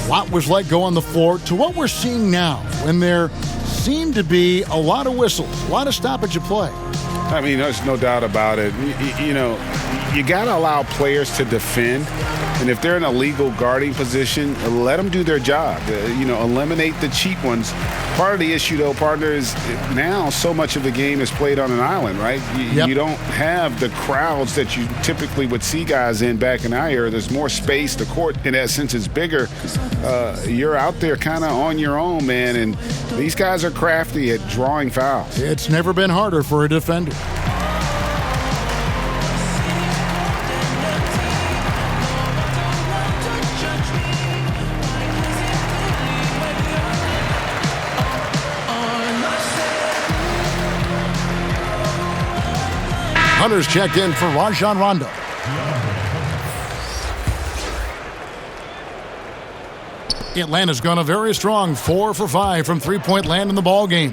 what was like go on the floor to what we're seeing now when there seem to be a lot of whistles, a lot of stoppage of play. I mean, there's no doubt about it. You know, you got to allow players to defend. And if they're in a legal guarding position, let them do their job. Eliminate the cheap ones. Part of the issue, though, partner, is now so much of the game is played on an island, right? You don't have the crowds that you typically would see guys in back in our era. There's more space. The court, in that sense, is bigger. You're out there kind of on your own, man. And these guys are crafty at drawing fouls. It's never been harder for a defender. Hunter's checked in for Rajon Rondo. Atlanta's gone a very strong 4 for 5 from three-point land in the ball game.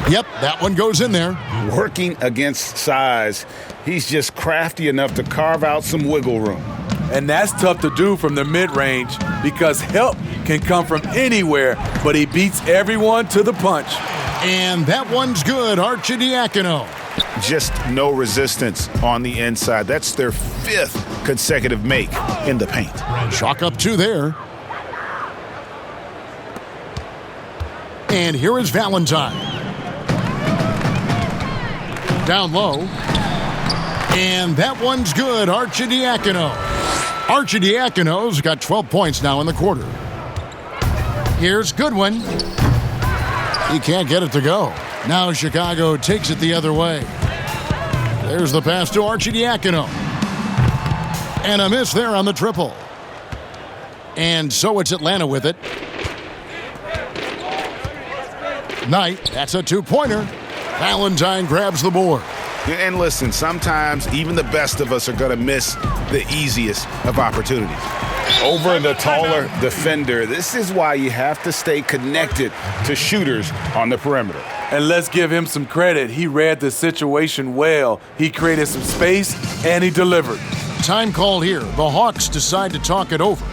Yep, that one goes in there. Working against size, he's just crafty enough to carve out some wiggle room. And that's tough to do from the mid-range because help can come from anywhere, but he beats everyone to the punch. And that one's good, Arcidiacono. Just no resistance on the inside. That's their 5th consecutive make in the paint. Chalk up 2 there. And here is Valentine. Down low. And that one's good, Arcidiacono. Arcidiacono's got 12 points now in the quarter. Here's Goodwin. He can't get it to go. Now Chicago takes it the other way. There's the pass to Arcidiacono. And a miss there on the triple. And so it's Atlanta with it. Knight, that's a 2-pointer. Valentine grabs the board. And listen, sometimes even the best of us are going to miss the easiest of opportunities. Over the taller defender, this is why you have to stay connected to shooters on the perimeter. And let's give him some credit. He read the situation well. He created some space, and he delivered. Time called here. The Hawks decide to talk it over.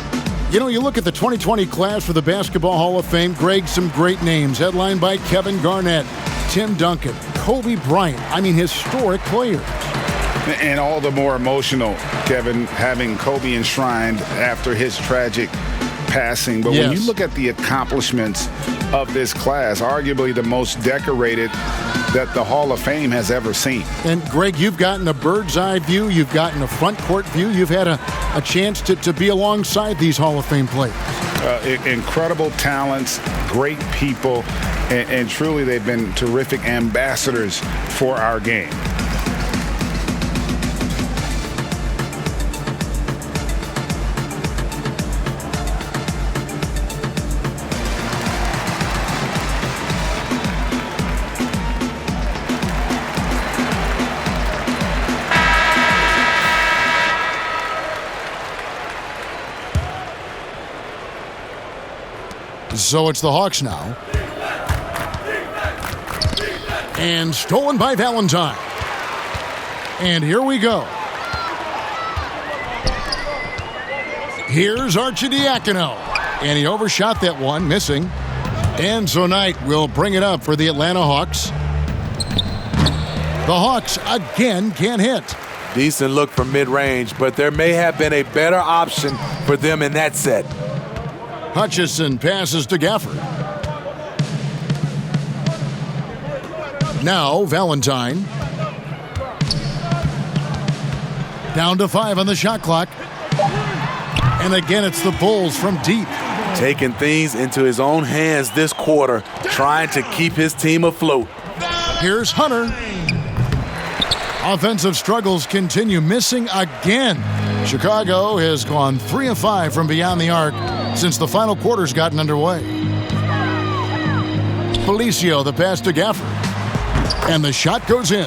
You look at the 2020 class for the Basketball Hall of Fame, Greg, some great names, headlined by Kevin Garnett, Tim Duncan, Kobe Bryant. I mean, historic players. And all the more emotional, Kevin, having Kobe enshrined after his tragic passing. But when you look at the accomplishments of this class, arguably the most decorated that the Hall of Fame has ever seen. And Greg, you've gotten a bird's eye view. You've gotten a front court view. You've had a chance to be alongside these Hall of Fame players. Incredible talents, great people, and truly they've been terrific ambassadors for our game. So it's the Hawks now. And stolen by Valentine. And here we go. Here's Arcidiacono, and he overshot that one, missing. And so Knight will bring it up for the Atlanta Hawks. The Hawks again can't hit. Decent look from mid-range, but there may have been a better option for them in that set. Hutchison passes to Gafford. Now Valentine. Down to 5 on the shot clock. And again, it's the Bulls from deep. Taking things into his own hands this quarter, trying to keep his team afloat. Here's Hunter. Offensive struggles continue, missing again. Chicago has gone 3 of 5 from beyond the arc since the final quarter's gotten underway. Felicio, the pass to Gafford. And the shot goes in.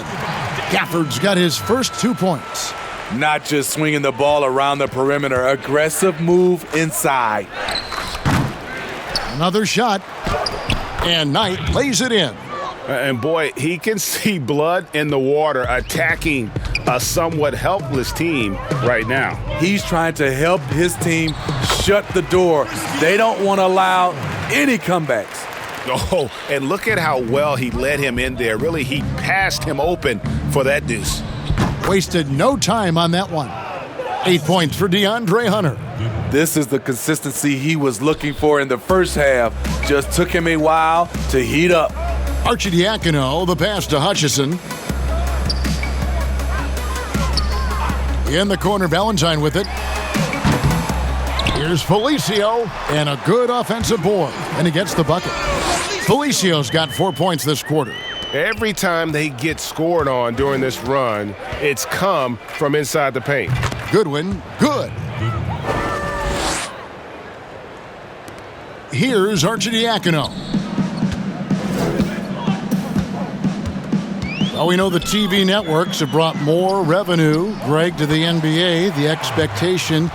Gafford's got his first 2 points. Not just swinging the ball around the perimeter, aggressive move inside. Another shot, and Knight lays it in. And boy, he can see blood in the water attacking a somewhat helpless team right now. He's trying to help his team shut the door. They don't want to allow any comebacks. Oh, and look at how well he led him in there. Really, he passed him open for that deuce. Wasted no time on that one. 8 points for DeAndre Hunter. This is the consistency he was looking for in the first half. Just took him a while to heat up. Arcidiacono, the pass to Hutchison. In the corner, Valentine with it. Here's Felicio, and a good offensive board, and he gets the bucket. Felicio's got 4 points this quarter. Every time they get scored on during this run, it's come from inside the paint. Goodwin, good. Here's Arcidiacono. Well, we know the TV networks have brought more revenue, Greg, to the NBA. The expectation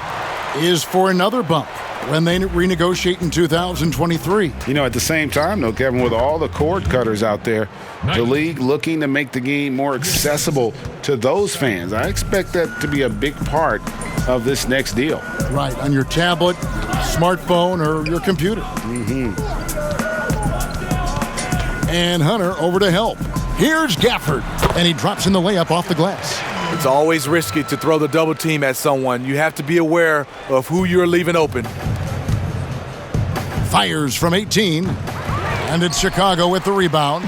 is for another bump when they renegotiate in 2023. You know, at the same time, though, Kevin, with all the cord cutters out there, the league looking to make the game more accessible to those fans. I expect that to be a big part of this next deal. Right, on your tablet, smartphone, or your computer. And Hunter over to help. Here's Gafford, and he drops in the layup off the glass. It's always risky to throw the double team at someone. You have to be aware of who you're leaving open. Fires from 18, and it's Chicago with the rebound.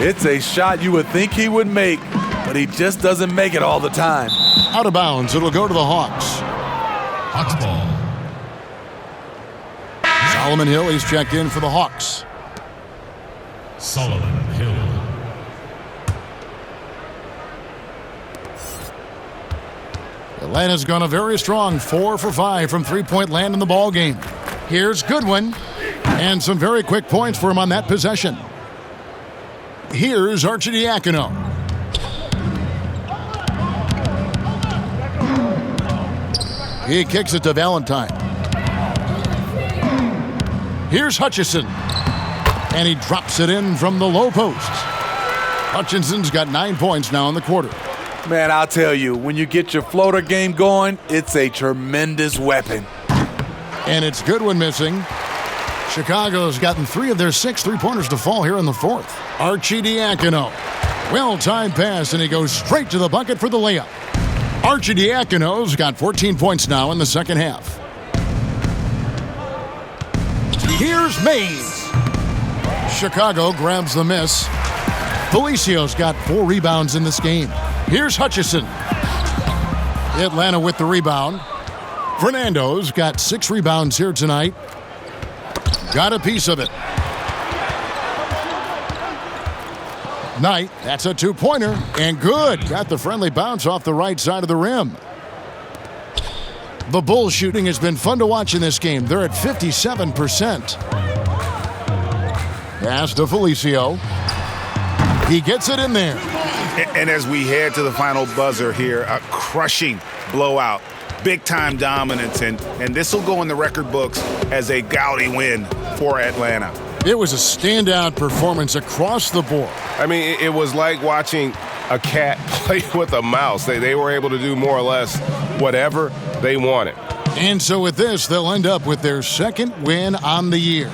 It's a shot you would think he would make, but he just doesn't make it all the time. Out of bounds, it'll go to the Hawks. Hawks ball. Solomon Hill, he's checked in for the Hawks. Solomon Hill. Atlanta's gone a very strong 4 for 5 from three-point land in the ball game. Here's Goodwin, and some very quick points for him on that possession. Here's Arcidiacono. He kicks it to Valentine. Here's Hutchison, and he drops it in from the low post. Hutchinson's got 9 points now in the quarter. Man, I'll tell you, when you get your floater game going, it's a tremendous weapon. And it's Goodwin missing. Chicago's gotten 3 of their 6 three-pointers to fall here in the fourth. Arcidiacono. Well-timed pass, and he goes straight to the bucket for the layup. Arcidiacono's got 14 points now in the second half. Here's Mays. Chicago grabs the miss. Felicio's got 4 rebounds in this game. Here's Hutchison. Atlanta with the rebound. Fernando's got 6 rebounds here tonight. Got a piece of it. Knight, that's a 2-pointer, and good. Got the friendly bounce off the right side of the rim. The Bulls shooting has been fun to watch in this game. They're at 57%. Pass to Felicio. He gets it in there. And as we head to the final buzzer here, a crushing blowout, big-time dominance, and this will go in the record books as a gaudy win for Atlanta. It was a standout performance across the board. I mean, it was like watching a cat play with a mouse. They were able to do more or less whatever they wanted. And so with this, they'll end up with their second win on the year.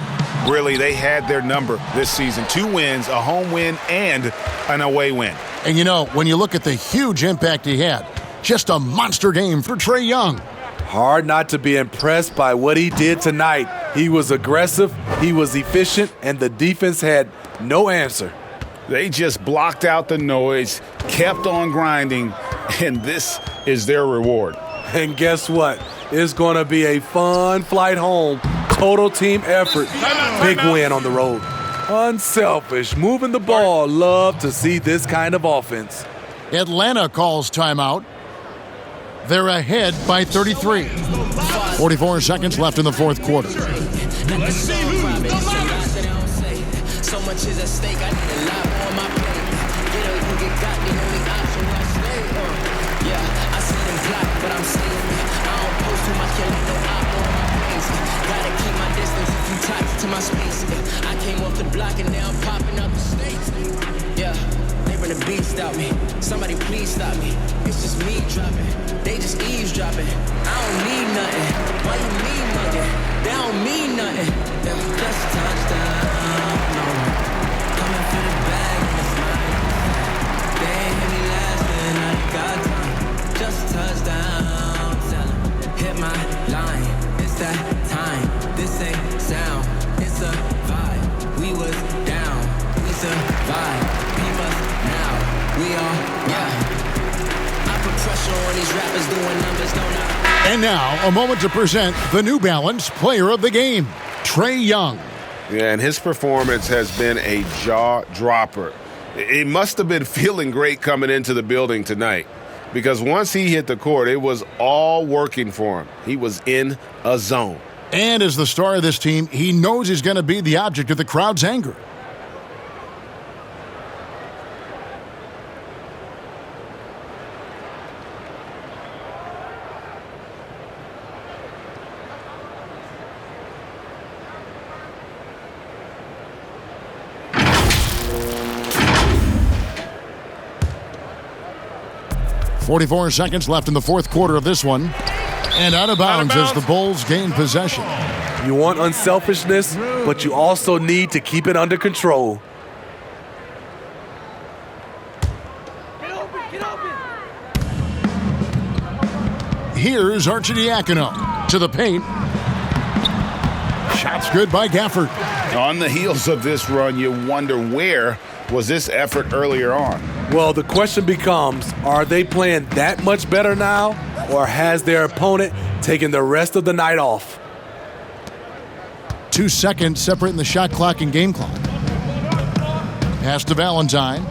Really, they had their number this season. 2 wins, a home win, and an away win. And you know, when you look at the huge impact he had, just a monster game for Trae Young. Hard not to be impressed by what he did tonight. He was aggressive, he was efficient, and the defense had no answer. They just blocked out the noise, kept on grinding, and this is their reward. And guess what? It's going to be a fun flight home. Total team effort. Big win on the road. Unselfish, moving the ball. Love to see this kind of offense. Atlanta calls timeout. They're ahead by 33. 44 seconds left in the fourth quarter. So much is at stake, I need a lot on my plate. Get up, you get got the only option I stay. Yeah, I see them block, but I'm safe. I don't post too much, can't let no op on my face. Gotta keep my distance if you talk to my space. I came off the block and now I'm popping up the states. Yeah, they run the beast out me. Somebody please stop me. It's just me dropping. They just eavesdropping. I don't need nothing. Why you need nothing? They don't mean nothing. Yeah, just touchdown. Touchdown, hit my line, it's that time, this ain't sound, it's a vibe, we was down, we survived, peep us now, we all, yeah, I put pressure on these rappers doing numbers, don't I? And now, a moment to present the New Balance Player of the Game, Trae Young. Yeah, and his performance has been a jaw-dropper. He must have been feeling great coming into the building tonight. Because once he hit the court, it was all working for him. He was in a zone. And as the star of this team, he knows he's going to be the object of the crowd's anger. .44 seconds left in the fourth quarter of this one. And out of bounds as the Bulls gain possession. You want unselfishness, but you also need to keep it under control. Here's Arcidiacono to the paint. Shots good by Gafford. On the heels of this run, you wonder where was this effort earlier on? Well, the question becomes, are they playing that much better now, or has their opponent taken the rest of the night off? 2 seconds separating the shot clock and game clock. Pass to Valentine.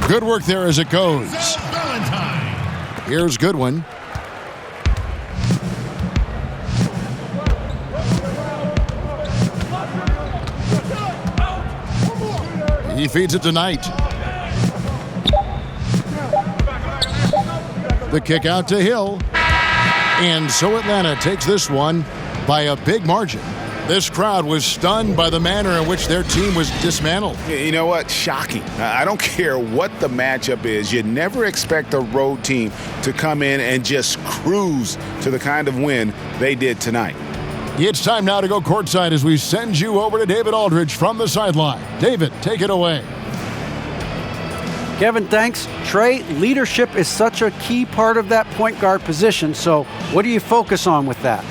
Good work there as it goes. Here's Goodwin. He feeds it tonight. The kick out to Hill. And so Atlanta takes this one by a big margin. This crowd was stunned by the manner in which their team was dismantled. You know what? Shocking. I don't care what the matchup is. You never expect a road team to come in and just cruise to the kind of win they did tonight. It's time now to go courtside as we send you over to David Aldridge from the sideline. David, take it away. Kevin, thanks. Trae, leadership is such a key part of that point guard position, so what do you focus on with that?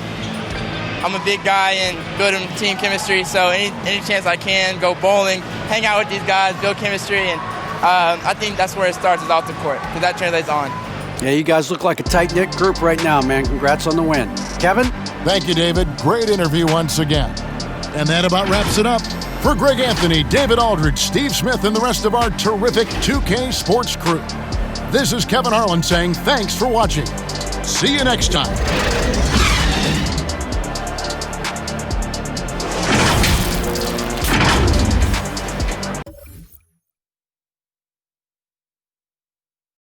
I'm a big guy and building team chemistry, so any chance I can, go bowling, hang out with these guys, build chemistry, and I think that's where it starts, is off the court, because that translates on. Yeah, you guys look like a tight-knit group right now, man. Congrats on the win. Kevin? Thank you, David. Great interview once again. And that about wraps it up. For Greg Anthony, David Aldridge, Steve Smith, and the rest of our terrific 2K Sports crew, this is Kevin Harlan saying thanks for watching. See you next time.